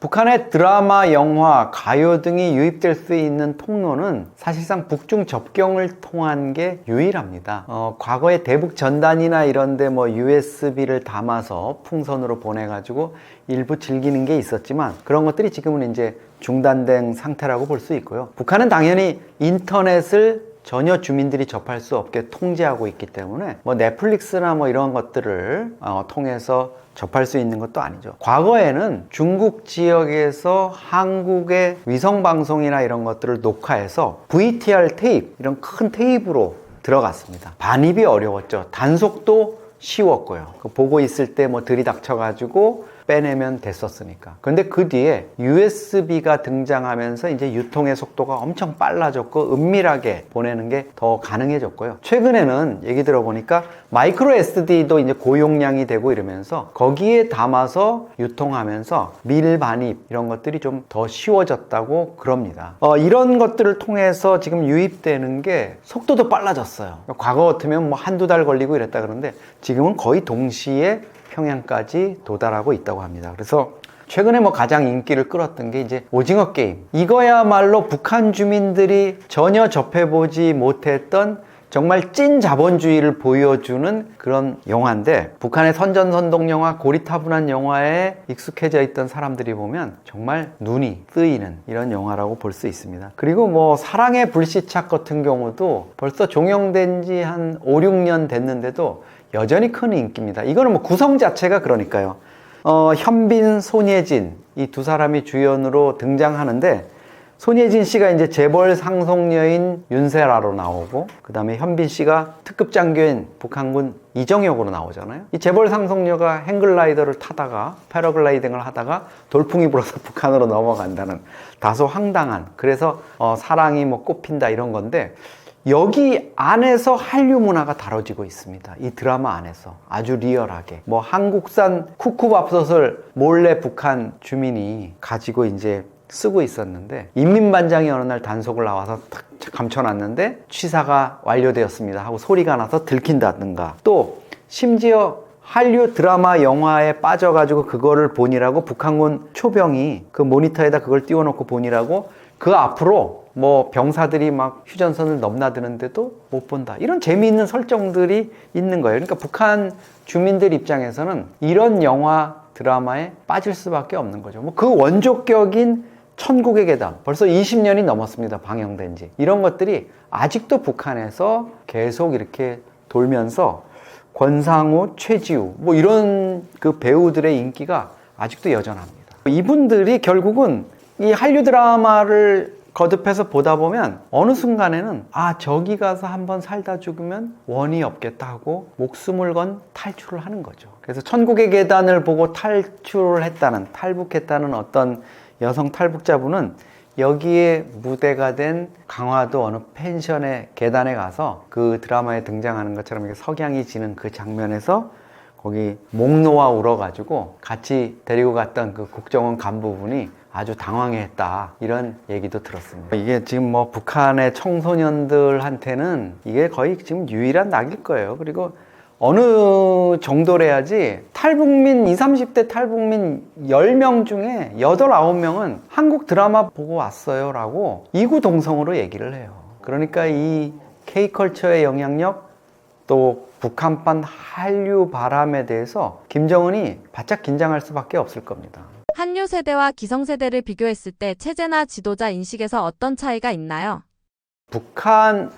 북한의 드라마, 영화, 가요 등이 유입될 수 있는 통로는 사실상 북중 접경을 통한 게 유일합니다. 과거에 대북 전단이나 이런데 뭐 USB를 담아서 풍선으로 보내가지고 일부 즐기는 게 있었지만, 그런 것들이 지금은 이제 중단된 상태라고 볼 수 있고요. 북한은 당연히 인터넷을 전혀 주민들이 접할 수 없게 통제하고 있기 때문에 뭐 넷플릭스나 뭐 이런 것들을 통해서 접할 수 있는 것도 아니죠. 과거에는 중국 지역에서 한국의 위성방송이나 이런 것들을 녹화해서 VTR 테이프, 이런 큰 테이프로 들어갔습니다. 반입이 어려웠죠. 단속도 쉬웠고요. 보고 있을 때 뭐 들이닥쳐가지고 빼내면 됐었으니까. 근데 그 뒤에 USB가 등장하면서 이제 유통의 속도가 엄청 빨라졌고 은밀하게 보내는 게 더 가능해졌고요. 최근에는 얘기 들어보니까 마이크로 SD도 이제 고용량이 되고 이러면서 거기에 담아서 유통하면서 밀반입 이런 것들이 좀 더 쉬워졌다고 그럽니다. 이런 것들을 통해서 지금 유입되는 게 속도도 빨라졌어요. 과거 같으면 뭐 한두 달 걸리고 이랬다 그러는데 지금은 거의 동시에 평양까지 도달하고 있다고 합니다. 그래서 최근에 뭐 가장 인기를 끌었던 게 이제 오징어 게임. 이거야말로 북한 주민들이 전혀 접해보지 못했던 정말 찐 자본주의를 보여주는 그런 영화인데 북한의 선전선동 영화, 고리타분한 영화에 익숙해져 있던 사람들이 보면 정말 눈이 뜨이는 이런 영화라고 볼 수 있습니다. 그리고 뭐 사랑의 불시착 같은 경우도 벌써 종영된 지 한 5, 6년 됐는데도 여전히 큰 인기입니다. 이거는 뭐 구성 자체가 그러니까요. 현빈, 손예진 이 두 사람이 주연으로 등장하는데 손예진 씨가 이제 재벌 상속녀인 윤세라로 나오고 그 다음에 현빈 씨가 특급 장교인 북한군 이정혁으로 나오잖아요. 이 재벌 상속녀가 행글라이더를 타다가 패러글라이딩을 하다가 돌풍이 불어서 북한으로 넘어간다는 다소 황당한 그래서 사랑이 뭐 꽃핀다 이런 건데 여기 안에서 한류 문화가 다뤄지고 있습니다. 이 드라마 안에서 아주 리얼하게 뭐 한국산 쿠쿠밥솥을 몰래 북한 주민이 가지고 이제 쓰고 있었는데 인민반장이 어느 날 단속을 나와서 탁 감춰놨는데 취사가 완료되었습니다 하고 소리가 나서 들킨다든가 또 심지어 한류 드라마 영화에 빠져가지고 그거를 보니라고 북한군 초병이 그 모니터에다 그걸 띄워놓고 보니라고 그 앞으로 뭐 병사들이 막 휴전선을 넘나드는데도 못 본다 이런 재미있는 설정들이 있는 거예요. 그러니까 북한 주민들 입장에서는 이런 영화 드라마에 빠질 수밖에 없는 거죠. 뭐 그 원조격인 천국의 계단 벌써 20년이 넘었습니다. 방영된 지. 이런 것들이 아직도 북한에서 계속 이렇게 돌면서 권상우, 최지우 뭐 이런 그 배우들의 인기가 아직도 여전합니다. 이분들이 결국은 이 한류 드라마를 거듭해서 보다 보면 어느 순간에는 저기 가서 한번 살다 죽으면 원이 없겠다 하고 목숨을 건 탈출을 하는 거죠. 그래서 천국의 계단을 보고 탈출을 했다는 탈북했다는 어떤 여성 탈북자분은 여기에 무대가 된 강화도 어느 펜션의 계단에 가서 그 드라마에 등장하는 것처럼 이렇게 석양이 지는 그 장면에서 거기 목 놓아 울어가지고 같이 데리고 갔던 그 국정원 간부분이 아주 당황했다 이런 얘기도 들었습니다. 이게 지금 뭐 북한의 청소년들한테는 이게 거의 지금 유일한 낙일 거예요. 그리고 어느 정도래야지 탈북민 20, 30대 탈북민 10명 중에 8, 9명은 한국 드라마 보고 왔어요 라고 이구동성으로 얘기를 해요. 그러니까 이 K컬처의 영향력 또 북한판 한류 바람에 대해서 김정은이 바짝 긴장할 수밖에 없을 겁니다. 한류 세대와 기성 세대를 비교했을 때 체제나 지도자 인식에서 어떤 차이가 있나요? 북한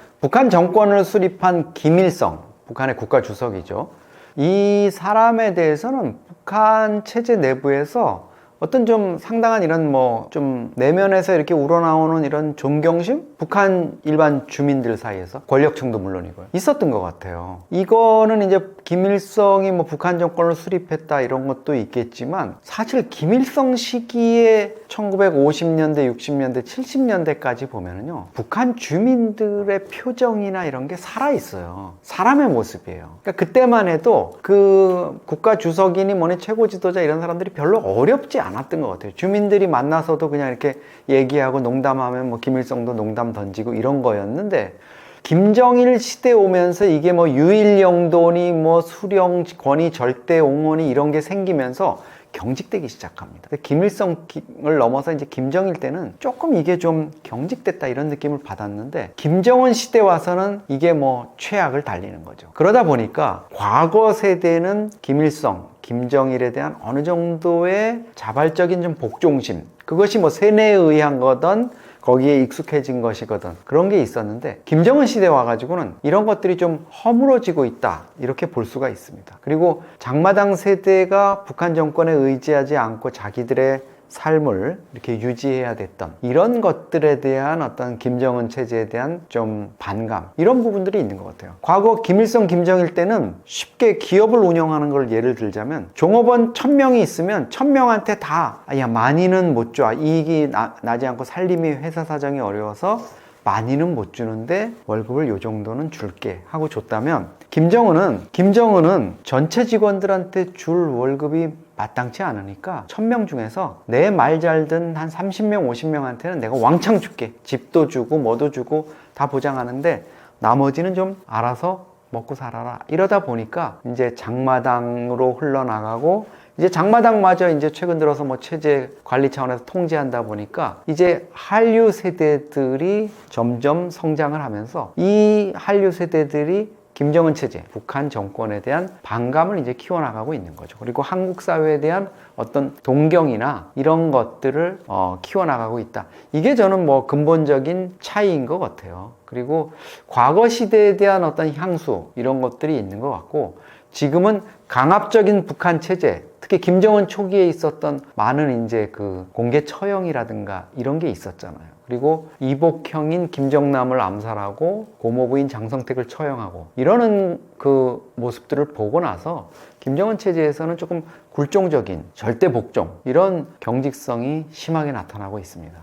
정권을 수립한 김일성 북한의 국가 주석이죠. 이 사람에 대해서는 북한 체제 내부에서 어떤 좀 상당한 이런 뭐 좀 내면에서 이렇게 우러나오는 이런 존경심? 북한 일반 주민들 사이에서 권력층도 물론이고요. 있었던 것 같아요. 이거는 이제 김일성이 뭐 북한 정권을 수립했다 이런 것도 있겠지만 사실 김일성 시기에 1950년대, 60년대, 70년대까지 보면은요. 북한 주민들의 표정이나 이런 게 살아있어요. 사람의 모습이에요. 그러니까 그때만 해도 그 국가 주석이니 뭐니 최고 지도자 이런 사람들이 별로 어렵지 않았던 것 같아요. 주민들이 만나서도 그냥 이렇게 얘기하고 농담하면 뭐 김일성도 농담 던지고 이런 거였는데 김정일 시대 오면서 이게 뭐 유일영도니 뭐 수령 권위 절대 옹호니 이런 게 생기면서 경직되기 시작합니다. 김일성을 넘어서 이제 김정일 때는 조금 이게 좀 경직됐다 이런 느낌을 받았는데 김정은 시대 와서는 이게 뭐 최악을 달리는 거죠. 그러다 보니까 과거 세대는 김일성, 김정일에 대한 어느 정도의 자발적인 좀 복종심 그것이 뭐 세뇌에 의한 거든 거기에 익숙해진 것이거든 그런 게 있었는데 김정은 시대 와가지고는 이런 것들이 좀 허물어지고 있다 이렇게 볼 수가 있습니다. 그리고 장마당 세대가 북한 정권에 의지하지 않고 자기들의 삶을 이렇게 유지해야 됐던 이런 것들에 대한 어떤 김정은 체제에 대한 좀 반감, 이런 부분들이 있는 것 같아요. 과거 김일성, 김정일 때는 쉽게 기업을 운영하는 걸 예를 들자면 종업원 1000명이 있으면 1000명한테 다 야, 많이는 못 줘. 이익이 나지 않고 살림이 회사 사정이 어려워서 많이는 못 주는데 월급을 요 정도는 줄게 하고 줬다면, 김정은은 전체 직원들한테 줄 월급이 마땅치 않으니까 1000명 중에서 내 말 잘 듣는 한 30명, 50명한테는 내가 왕창 줄게. 집도 주고 뭐도 주고 다 보장하는데 나머지는 좀 알아서 먹고 살아라. 이러다 보니까 이제 장마당으로 흘러나가고, 이제 장마당마저 이제 최근 들어서 뭐 체제 관리 차원에서 통제한다 보니까 이제 한류 세대들이 점점 성장을 하면서 이 한류 세대들이 김정은 체제, 북한 정권에 대한 반감을 이제 키워나가고 있는 거죠. 그리고 한국 사회에 대한 어떤 동경이나 이런 것들을 키워나가고 있다. 이게 저는 뭐 근본적인 차이인 것 같아요. 그리고 과거 시대에 대한 어떤 향수, 이런 것들이 있는 것 같고, 지금은 강압적인 북한 체제, 특히 김정은 초기에 있었던 많은 이제 그 공개 처형이라든가 이런 게 있었잖아요. 그리고 이복형인 김정남을 암살하고 고모부인 장성택을 처형하고 이러는 그 모습들을 보고 나서 김정은 체제에서는 조금 굴종적인 절대 복종, 이런 경직성이 심하게 나타나고 있습니다.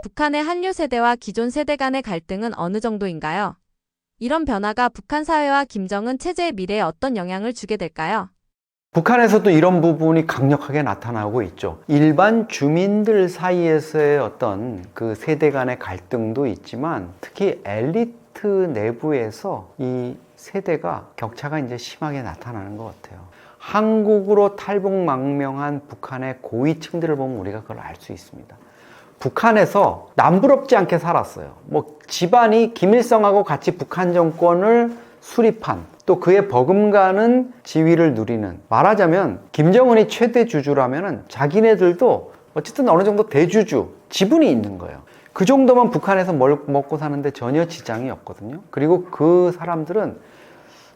북한의 한류 세대와 기존 세대 간의 갈등은 어느 정도인가요? 이런 변화가 북한 사회와 김정은 체제의 미래에 어떤 영향을 주게 될까요? 북한에서도 이런 부분이 강력하게 나타나고 있죠. 일반 주민들 사이에서의 어떤 그 세대 간의 갈등도 있지만, 특히 엘리트 내부에서 이 세대가 격차가 이제 심하게 나타나는 것 같아요. 한국으로 탈북망명한 북한의 고위층들을 보면 우리가 그걸 알 수 있습니다. 북한에서 남부럽지 않게 살았어요. 뭐 집안이 김일성하고 같이 북한 정권을 수립한, 또 그의 버금가는 지위를 누리는, 말하자면 김정은이 최대 주주라면은 자기네들도 어쨌든 어느 정도 대주주 지분이 있는 거예요. 그 정도면 북한에서 먹고 사는데 전혀 지장이 없거든요. 그리고 그 사람들은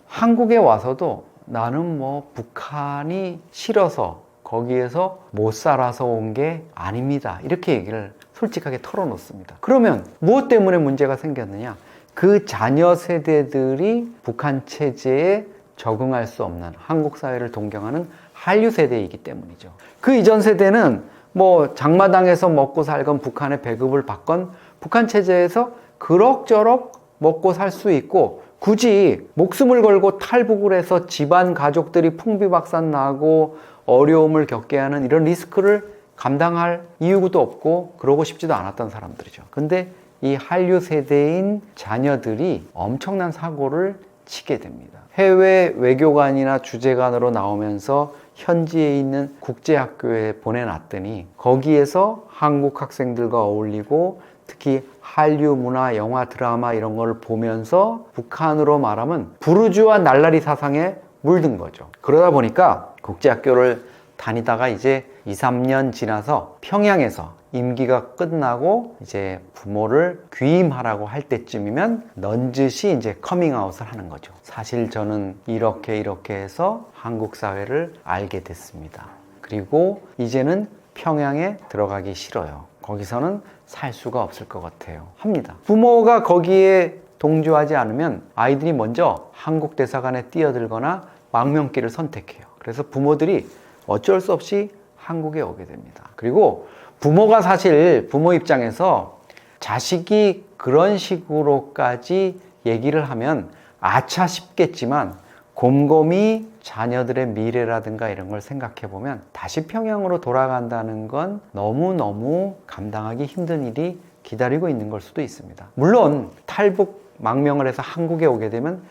한국에 와서도 나는 뭐 북한이 싫어서 거기에서 못 살아서 온 게 아닙니다, 이렇게 얘기를 솔직하게 털어놓습니다. 그러면 무엇 때문에 문제가 생겼느냐? 그 자녀 세대들이 북한 체제에 적응할 수 없는, 한국 사회를 동경하는 한류 세대이기 때문이죠. 그 이전 세대는 뭐 장마당에서 먹고 살건 북한의 배급을 받건 북한 체제에서 그럭저럭 먹고 살 수 있고, 굳이 목숨을 걸고 탈북을 해서 집안 가족들이 풍비박산 나고 어려움을 겪게 하는 이런 리스크를 감당할 이유도 없고 그러고 싶지도 않았던 사람들이죠. 근데 이 한류 세대인 자녀들이 엄청난 사고를 치게 됩니다. 해외 외교관이나 주재관으로 나오면서 현지에 있는 국제학교에 보내놨더니 거기에서 한국 학생들과 어울리고 특히 한류 문화, 영화, 드라마 이런 걸 보면서 북한으로 말하면 부르주아 날라리 사상에 물든 거죠. 그러다 보니까 국제학교를 다니다가 이제 2, 3년 지나서 평양에서 임기가 끝나고 이제 부모를 귀임하라고 할 때쯤이면 넌지시 이제 커밍아웃을 하는 거죠. 사실 저는 이렇게 해서 한국 사회를 알게 됐습니다. 그리고 이제는 평양에 들어가기 싫어요. 거기서는 살 수가 없을 것 같아요. 합니다. 부모가 거기에 동조하지 않으면 아이들이 먼저 한국 대사관에 뛰어들거나 망명길을 선택해요. 그래서 부모들이 어쩔 수 없이 한국에 오게 됩니다. 그리고 부모가 사실 부모 입장에서 자식이 그런 식으로까지 얘기를 하면 아차 싶겠지만 곰곰이 자녀들의 미래라든가 이런 걸 생각해 보면 다시 평양으로 돌아간다는 건 너무너무 감당하기 힘든 일이 기다리고 있는 걸 수도 있습니다. 물론 탈북 망명을 해서 한국에 오게 되면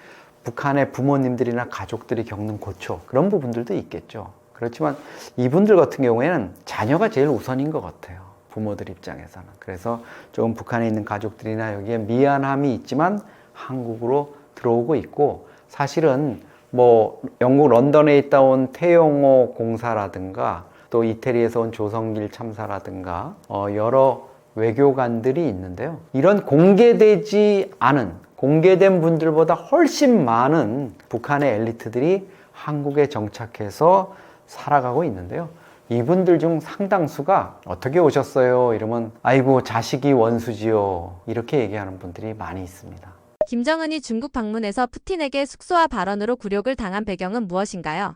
북한의 부모님들이나 가족들이 겪는 고초, 그런 부분들도 있겠죠. 그렇지만 이분들 같은 경우에는 자녀가 제일 우선인 것 같아요. 부모들 입장에서는. 그래서 조금 북한에 있는 가족들이나 여기에 미안함이 있지만 한국으로 들어오고 있고, 사실은 뭐 영국 런던에 있다 온 태영호 공사라든가 또 이태리에서 온 조성길 참사라든가 여러 외교관들이 있는데요. 이런 공개되지 않은, 공개된 분들보다 훨씬 많은 북한의 엘리트들이 한국에 정착해서 살아가고 있는데요. 이분들 중 상당수가 어떻게 오셨어요? 이러면 아이고 자식이 원수지요. 이렇게 얘기하는 분들이 많이 있습니다. 김정은이 중국 방문해서 푸틴에게 숙소와 발언으로 굴욕을 당한 배경은 무엇인가요?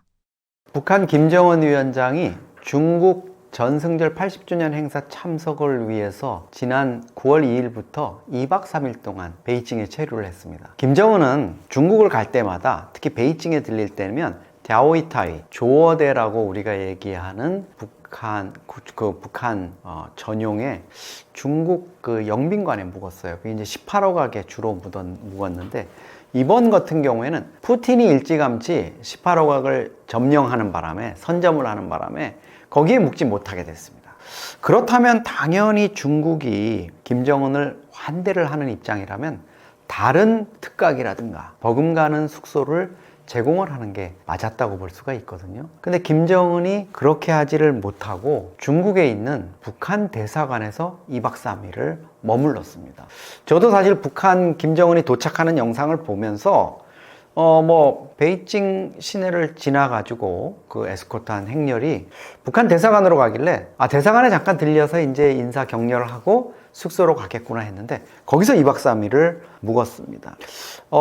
북한 김정은 위원장이 중국 전승절 80주년 행사 참석을 위해서 지난 9월 2일부터 2박 3일 동안 베이징에 체류를 했습니다. 김정은은 중국을 갈 때마다 특히 베이징에 들릴 때면 갸오이타이, 조어대라고 우리가 얘기하는 북한 전용의 중국 그 영빈관에 묵었어요. 그게 이제 18억하게 주로 묵었는데 이번 같은 경우에는 푸틴이 일찌감치 18억을 점령하는 바람에 선점을 하는 바람에 거기에 묵지 못하게 됐습니다. 그렇다면 당연히 중국이 김정은을 환대를 하는 입장이라면 다른 특각이라든가 버금가는 숙소를 제공을 하는 게 맞았다고 볼 수가 있거든요. 근데 김정은이 그렇게 하지를 못하고 중국에 있는 북한 대사관에서 2박 3일을 머물렀습니다. 저도 사실 북한 김정은이 도착하는 영상을 보면서 베이징 시내를 지나가지고 그 에스코트한 행렬이 북한 대사관으로 가길래 대사관에 잠깐 들려서 이제 인사 격려를 하고 숙소로 가겠구나 했는데 거기서 2박 3일을 묵었습니다.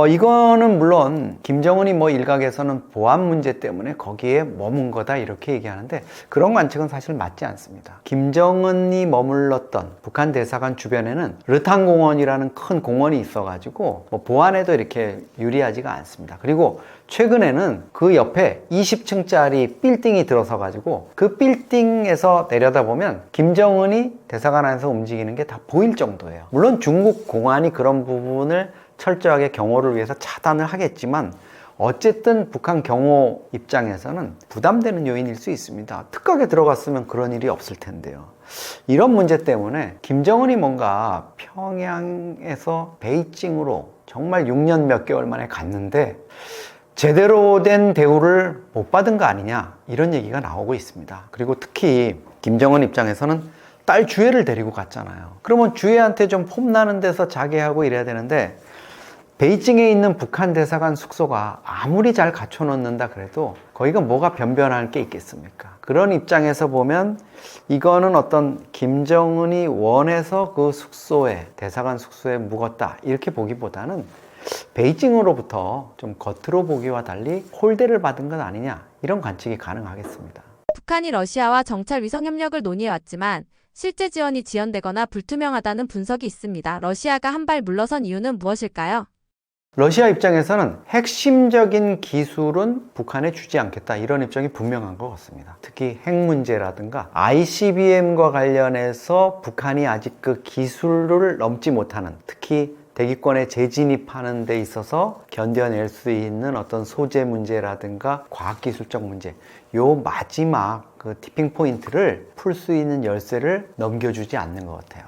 이거는 물론 김정은이 일각에서는 보안 문제 때문에 거기에 머문 거다 이렇게 얘기하는데 그런 관측은 사실 맞지 않습니다. 김정은이 머물렀던 북한 대사관 주변에는 르탕공원이라는 큰 공원이 있어가지고 보안에도 이렇게 유리하지가 않습니다. 그리고 최근에는 그 옆에 20층짜리 빌딩이 들어서가지고 그 빌딩에서 내려다보면 김정은이 대사관 안에서 움직이는 게 다 보일 정도예요. 물론 중국 공안이 그런 부분을 철저하게 경호를 위해서 차단을 하겠지만 어쨌든 북한 경호 입장에서는 부담되는 요인일 수 있습니다. 특각에 들어갔으면 그런 일이 없을 텐데요. 이런 문제 때문에 김정은이 뭔가 평양에서 베이징으로 정말 6년 몇 개월 만에 갔는데 제대로 된 대우를 못 받은 거 아니냐 이런 얘기가 나오고 있습니다. 그리고 특히 김정은 입장에서는 딸 주애를 데리고 갔잖아요. 그러면 주애한테 좀 폼나는 데서 자게 하고 이래야 되는데 베이징에 있는 북한 대사관 숙소가 아무리 잘 갖춰놓는다 그래도 거기가 뭐가 변변할 게 있겠습니까? 그런 입장에서 보면 이거는 어떤 김정은이 원해서 그 숙소에 대사관 숙소에 묵었다 이렇게 보기보다는 베이징으로부터 좀 겉으로 보기와 달리 홀대를 받은 것 아니냐 이런 관측이 가능하겠습니다. 북한이 러시아와 정찰 위성 협력을 논의해왔지만 실제 지원이 지연되거나 불투명하다는 분석이 있습니다. 러시아가 한 발 물러선 이유는 무엇일까요? 러시아 입장에서는 핵심적인 기술은 북한에 주지 않겠다 이런 입장이 분명한 것 같습니다. 특히 핵 문제라든가 ICBM과 관련해서 북한이 아직 그 기술을 넘지 못하는 특히 대기권에 재진입하는 데 있어서 견뎌낼 수 있는 어떤 소재 문제라든가 과학기술적 문제 요 마지막 그 티핑 포인트를 풀 수 있는 열쇠를 넘겨주지 않는 것 같아요.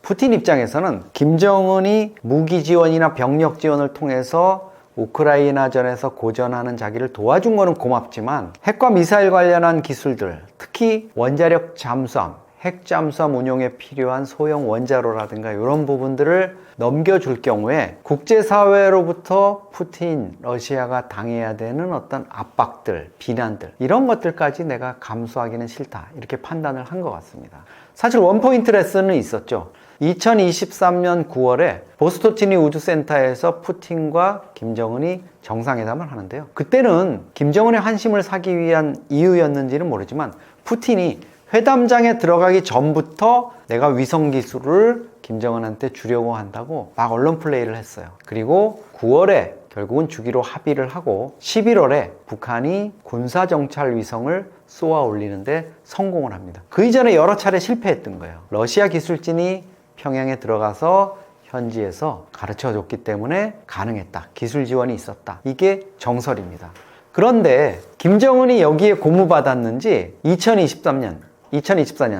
푸틴 입장에서는 김정은이 무기 지원이나 병력 지원을 통해서 우크라이나전에서 고전하는 자기를 도와준 거는 고맙지만 핵과 미사일 관련한 기술들 특히 원자력 잠수함 핵 잠수함 운용에 필요한 소형 원자로라든가 이런 부분들을 넘겨줄 경우에 국제사회로부터 푸틴, 러시아가 당해야 되는 어떤 압박들, 비난들 이런 것들까지 내가 감수하기는 싫다 이렇게 판단을 한 것 같습니다. 사실 원포인트 레슨은 있었죠. 2023년 9월에 보스토치니 우주센터에서 푸틴과 김정은이 정상회담을 하는데요. 그때는 김정은의 환심을 사기 위한 이유였는지는 모르지만 푸틴이 회담장에 들어가기 전부터 내가 위성 기술을 김정은한테 주려고 한다고 막 언론 플레이를 했어요. 그리고 9월에 결국은 주기로 합의를 하고 11월에 북한이 군사정찰 위성을 쏘아 올리는데 성공을 합니다. 그 이전에 여러 차례 실패했던 거예요. 러시아 기술진이 평양에 들어가서 현지에서 가르쳐 줬기 때문에 가능했다. 기술 지원이 있었다. 이게 정설입니다. 그런데 김정은이 여기에 고무받았는지 2024년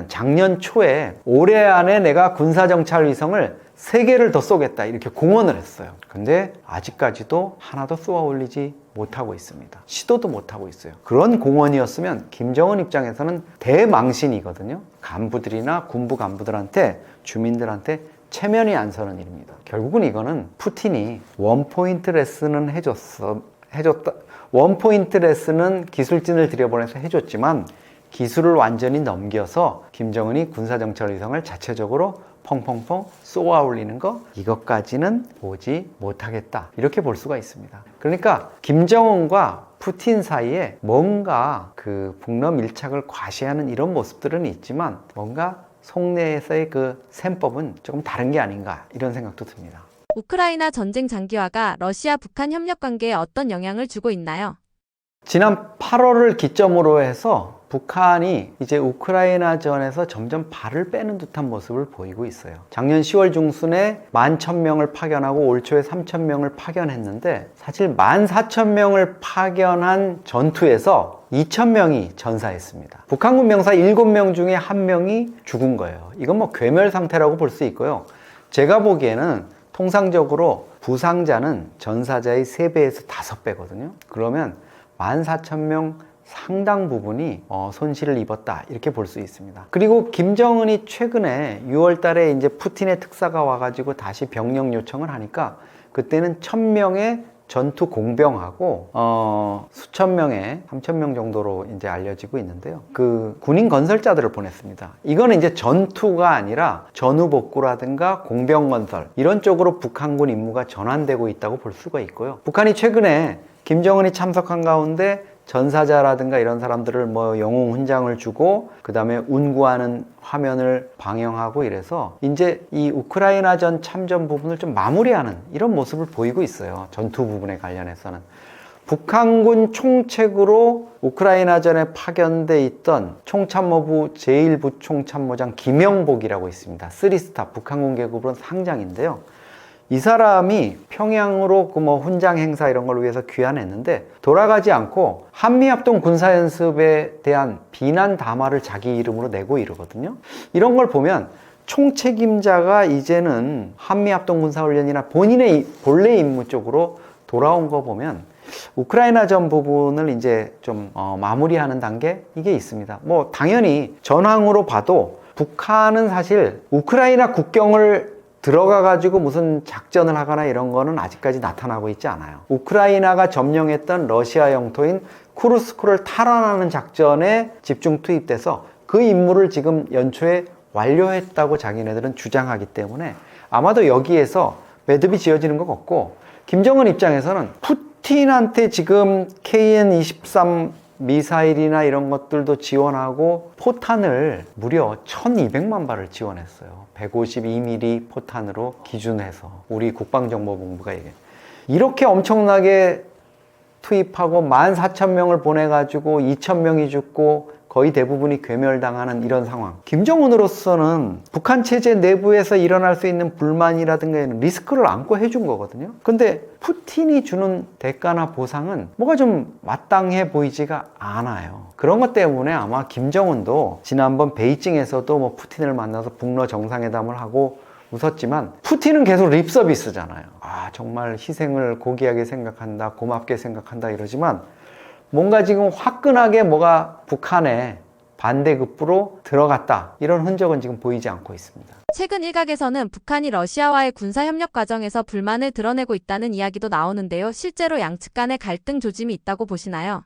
작년 초에 올해 안에 내가 군사정찰 위성을 3개를 더 쏘겠다 이렇게 공언을 했어요. 근데 아직까지도 하나도 쏘아 올리지 못하고 있습니다. 시도도 못하고 있어요. 그런 공언이었으면 김정은 입장에서는 대망신이거든요. 간부들이나 군부 간부들한테 주민들한테 체면이 안 서는 일입니다. 결국은 이거는 푸틴이 원포인트 레슨은 해줬다. 원포인트 레슨은 기술진을 들여보내서 해줬지만 기술을 완전히 넘겨서 김정은이 군사정찰 위성을 자체적으로 펑펑펑 쏘아 올리는 거, 이것까지는 보지 못하겠다, 이렇게 볼 수가 있습니다. 그러니까 김정은과 푸틴 사이에 뭔가 그 북러 밀착을 과시하는 이런 모습들은 있지만 뭔가 속내에서의 그 셈법은 조금 다른 게 아닌가, 이런 생각도 듭니다. 우크라이나 전쟁 장기화가 러시아 북한 협력 관계에 어떤 영향을 주고 있나요? 지난 8월을 기점으로 해서 북한이 이제 우크라이나전에서 점점 발을 빼는 듯한 모습을 보이고 있어요. 작년 10월 중순에 11,000명을 파견하고 올 초에 3,000명을 파견했는데, 사실 14,000명을 파견한 전투에서 2,000명이 전사했습니다. 북한군 명사 7명 중에 1명이 죽은 거예요. 이건 뭐 괴멸 상태라고 볼 수 있고요. 제가 보기에는 통상적으로 부상자는 전사자의 3배에서 5배거든요. 그러면 14,000명 상당 부분이 손실을 입었다, 이렇게 볼 수 있습니다. 그리고 김정은이 최근에 6월 달에 이제 푸틴의 특사가 와가지고 다시 병력 요청을 하니까 그때는 1,000명의 전투 공병하고 수천 명의 3,000명 정도로 이제 알려지고 있는데요. 그 군인 건설자들을 보냈습니다. 이거는 이제 전투가 아니라 전후복구라든가 공병 건설, 이런 쪽으로 북한군 임무가 전환되고 있다고 볼 수가 있고요. 북한이 최근에 김정은이 참석한 가운데 전사자라든가 이런 사람들을 뭐 영웅 훈장을 주고 그 다음에 운구하는 화면을 방영하고 이래서 이제 이 우크라이나전 참전 부분을 좀 마무리하는 이런 모습을 보이고 있어요. 전투 부분에 관련해서는. 북한군 총책으로 우크라이나전에 파견돼 있던 총참모부 제1부총참모장 김영복이라고 있습니다. 3스타 북한군 계급으로는 상장인데요. 이 사람이 평양으로 그 뭐 훈장 행사 이런 걸 위해서 귀환했는데 돌아가지 않고 한미합동 군사연습에 대한 비난 담화를 자기 이름으로 내고 이러거든요. 이런 걸 보면 총책임자가 이제는 한미합동 군사훈련이나 본인의 본래 임무 쪽으로 돌아온 거 보면 우크라이나전 부분을 이제 좀 마무리하는 단계, 이게 있습니다. 뭐 당연히 전황으로 봐도 북한은 사실 우크라이나 국경을 들어가가지고 무슨 작전을 하거나 이런 거는 아직까지 나타나고 있지 않아요. 우크라이나가 점령했던 러시아 영토인 쿠르스크를 탈환하는 작전에 집중 투입돼서 그 임무를 지금 연초에 완료했다고 자기네들은 주장하기 때문에 아마도 여기에서 매듭이 지어지는 것 같고, 김정은 입장에서는 푸틴한테 지금 KN-23 미사일이나 이런 것들도 지원하고 포탄을 무려 1,200만 발을 지원했어요. 152mm 포탄으로 기준해서 우리 국방정보본부가 얘기해. 이렇게 엄청나게 투입하고 14,000명을 보내가지고 2,000명이 죽고 거의 대부분이 괴멸당하는 이런 상황. 김정은으로서는 북한 체제 내부에서 일어날 수 있는 불만이라든가 리스크를 안고 해준 거거든요. 근데 푸틴이 주는 대가나 보상은 뭐가 좀 마땅해 보이지가 않아요. 그런 것 때문에 아마 김정은도 지난번 베이징에서도 뭐 푸틴을 만나서 북러 정상회담을 하고 웃었지만, 푸틴은 계속 립서비스잖아요. 아, 정말 희생을 고귀하게 생각한다, 고맙게 생각한다 이러지만 뭔가 지금 화끈하게 뭐가 북한에 반대급부로 들어갔다, 이런 흔적은 지금 보이지 않고 있습니다. 최근 일각에서는 북한이 러시아와의 군사협력 과정에서 불만을 드러내고 있다는 이야기도 나오는데요. 실제로 양측 간의 갈등 조짐이 있다고 보시나요?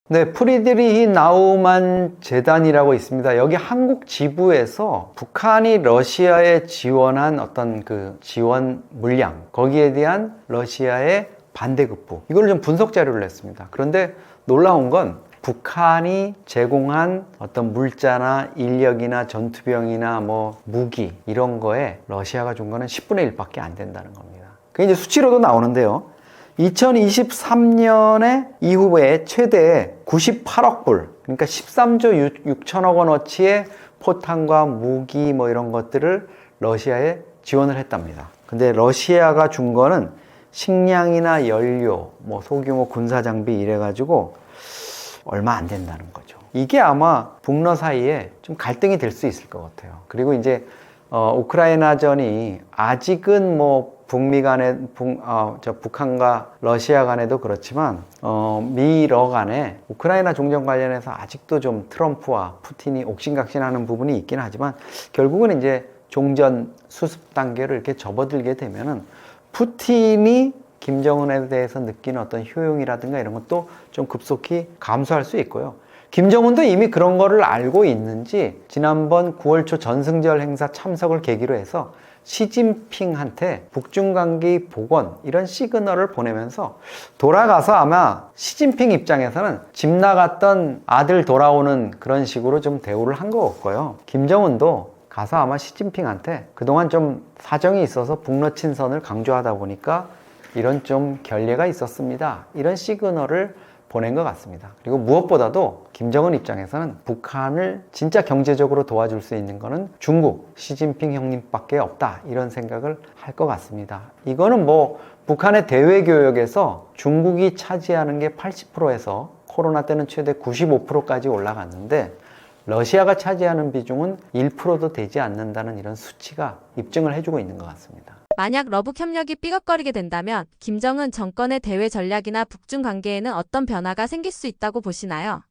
네, 프리드리히 나우만 재단이라고 있습니다. 여기 한국 지부에서 북한이 러시아에 지원한 어떤 그 지원 물량, 거기에 대한 러시아의 반대급부, 이걸 좀 분석 자료를 냈습니다. 그런데 놀라운 건 북한이 제공한 어떤 물자나 인력이나 전투병이나 뭐 무기 이런 거에 러시아가 준 거는 10분의 1밖에 안 된다는 겁니다. 그게 이제 수치로도 나오는데요. 2023년에 이후에 최대 98억 불, 그러니까 13조 6천억 원어치의 포탄과 무기 뭐 이런 것들을 러시아에 지원을 했답니다. 근데 러시아가 준 거는 식량이나 연료, 뭐 소규모 군사장비 이래가지고 얼마 안 된다는 거죠. 이게 아마 북러 사이에 좀 갈등이 될 수 있을 것 같아요. 그리고 이제 우크라이나전이 아직은 뭐 북미 간에 북한과 러시아 간에도 그렇지만 미러 간에 우크라이나 종전 관련해서 아직도 좀 트럼프와 푸틴이 옥신각신하는 부분이 있긴 하지만 결국은 이제 종전 수습 단계를 이렇게 접어들게 되면은 푸틴이 김정은에 대해서 느끼는 어떤 효용이라든가 이런 것도 좀 급속히 감소할 수 있고요. 김정은도 이미 그런 거를 알고 있는지 지난번 9월 초 전승절 행사 참석을 계기로 해서 시진핑한테 북중 관계 복원 이런 시그널을 보내면서 돌아가서 아마 시진핑 입장에서는 집 나갔던 아들 돌아오는 그런 식으로 좀 대우를 한 것 같고요. 김정은도 가서 아마 시진핑한테 그동안 좀 사정이 있어서 북러 친선을 강조하다 보니까 이런 좀 결례가 있었습니다. 이런 시그널을 보낸 것 같습니다. 그리고 무엇보다도 김정은 입장에서는 북한을 진짜 경제적으로 도와줄 수 있는 거는 중국, 시진핑 형님밖에 없다. 이런 생각을 할 것 같습니다. 이거는 뭐 북한의 대외 교역에서 중국이 차지하는 게 80%에서 코로나 때는 최대 95%까지 올라갔는데 러시아가 차지하는 비중은 1%도 되지 않는다는 이런 수치가 입증을 해주고 있는 것 같습니다. 만약 러북 협력이 삐걱거리게 된다면 김정은 정권의 대외 전략이나 북중 관계에는 어떤 변화가 생길 수 있다고 보시나요?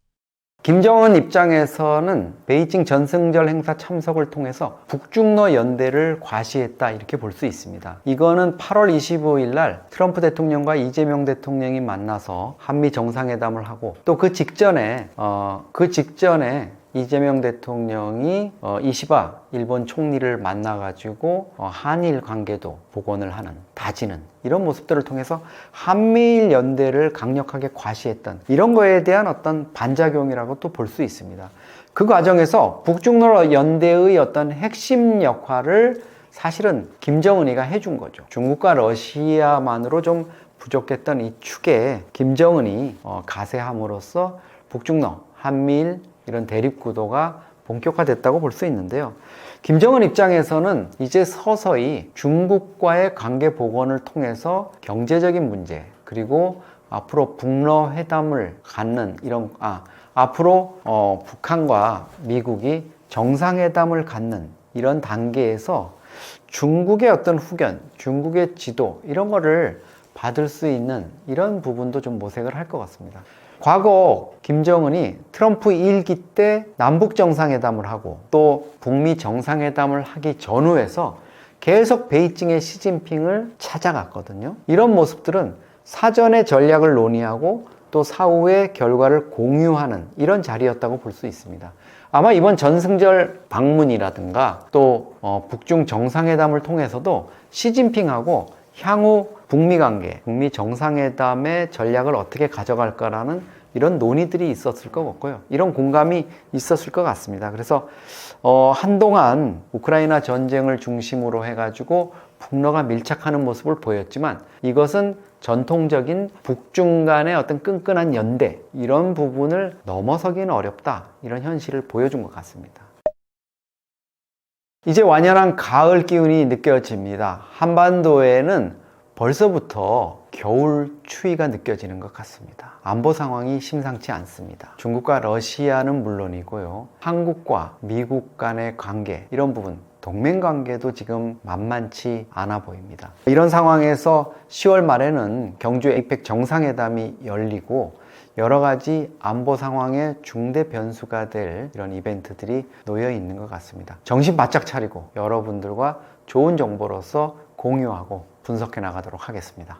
김정은 입장에서는 베이징 전승절 행사 참석을 통해서 북중러 연대를 과시했다 이렇게 볼 수 있습니다. 이거는 8월 25일 날 트럼프 대통령과 이재명 대통령이 만나서 한미 정상회담을 하고 또 그 직전에 이재명 대통령이 이시바 일본 총리를 만나가지고 한일 관계도 복원을 하는, 다지는 이런 모습들을 통해서 한미일 연대를 강력하게 과시했던 이런 거에 대한 어떤 반작용이라고 또 볼 수 있습니다. 그 과정에서 북중러 연대의 어떤 핵심 역할을 사실은 김정은이가 해준 거죠. 중국과 러시아만으로 좀 부족했던 이 축에 김정은이 가세함으로써 북중러, 한미일 이런 대립구도가 본격화됐다고 볼 수 있는데요. 김정은 입장에서는 이제 서서히 중국과의 관계 복원을 통해서 경제적인 문제 그리고 앞으로 북러 회담을 갖는 앞으로 북한과 미국이 정상회담을 갖는 이런 단계에서 중국의 어떤 후견, 중국의 지도 이런 거를 받을 수 있는 이런 부분도 좀 모색을 할 것 같습니다. 과거 김정은이 트럼프 1기 때 남북 정상회담을 하고 또 북미 정상회담을 하기 전후에서 계속 베이징의 시진핑을 찾아갔거든요. 이런 모습들은 사전에 전략을 논의하고 또 사후의 결과를 공유하는 이런 자리였다고 볼 수 있습니다. 아마 이번 전승절 방문이라든가 또 북중 정상회담을 통해서도 시진핑하고 향후 북미 관계, 북미 정상회담의 전략을 어떻게 가져갈까라는 이런 논의들이 있었을 것 같고요. 이런 공감이 있었을 것 같습니다. 그래서 한동안 우크라이나 전쟁을 중심으로 해가지고 북러가 밀착하는 모습을 보였지만 이것은 전통적인 북중 간의 어떤 끈끈한 연대 이런 부분을 넘어서기는 어렵다. 이런 현실을 보여준 것 같습니다. 이제 완연한 가을 기운이 느껴집니다. 한반도에는 벌써부터 겨울 추위가 느껴지는 것 같습니다. 안보 상황이 심상치 않습니다. 중국과 러시아는 물론이고요. 한국과 미국 간의 관계, 이런 부분, 동맹 관계도 지금 만만치 않아 보입니다. 이런 상황에서 10월 말에는 경주 에이펙 정상회담이 열리고 여러 가지 안보 상황의 중대 변수가 될 이런 이벤트들이 놓여 있는 것 같습니다. 정신 바짝 차리고 여러분들과 좋은 정보로서 공유하고 분석해 나가도록 하겠습니다.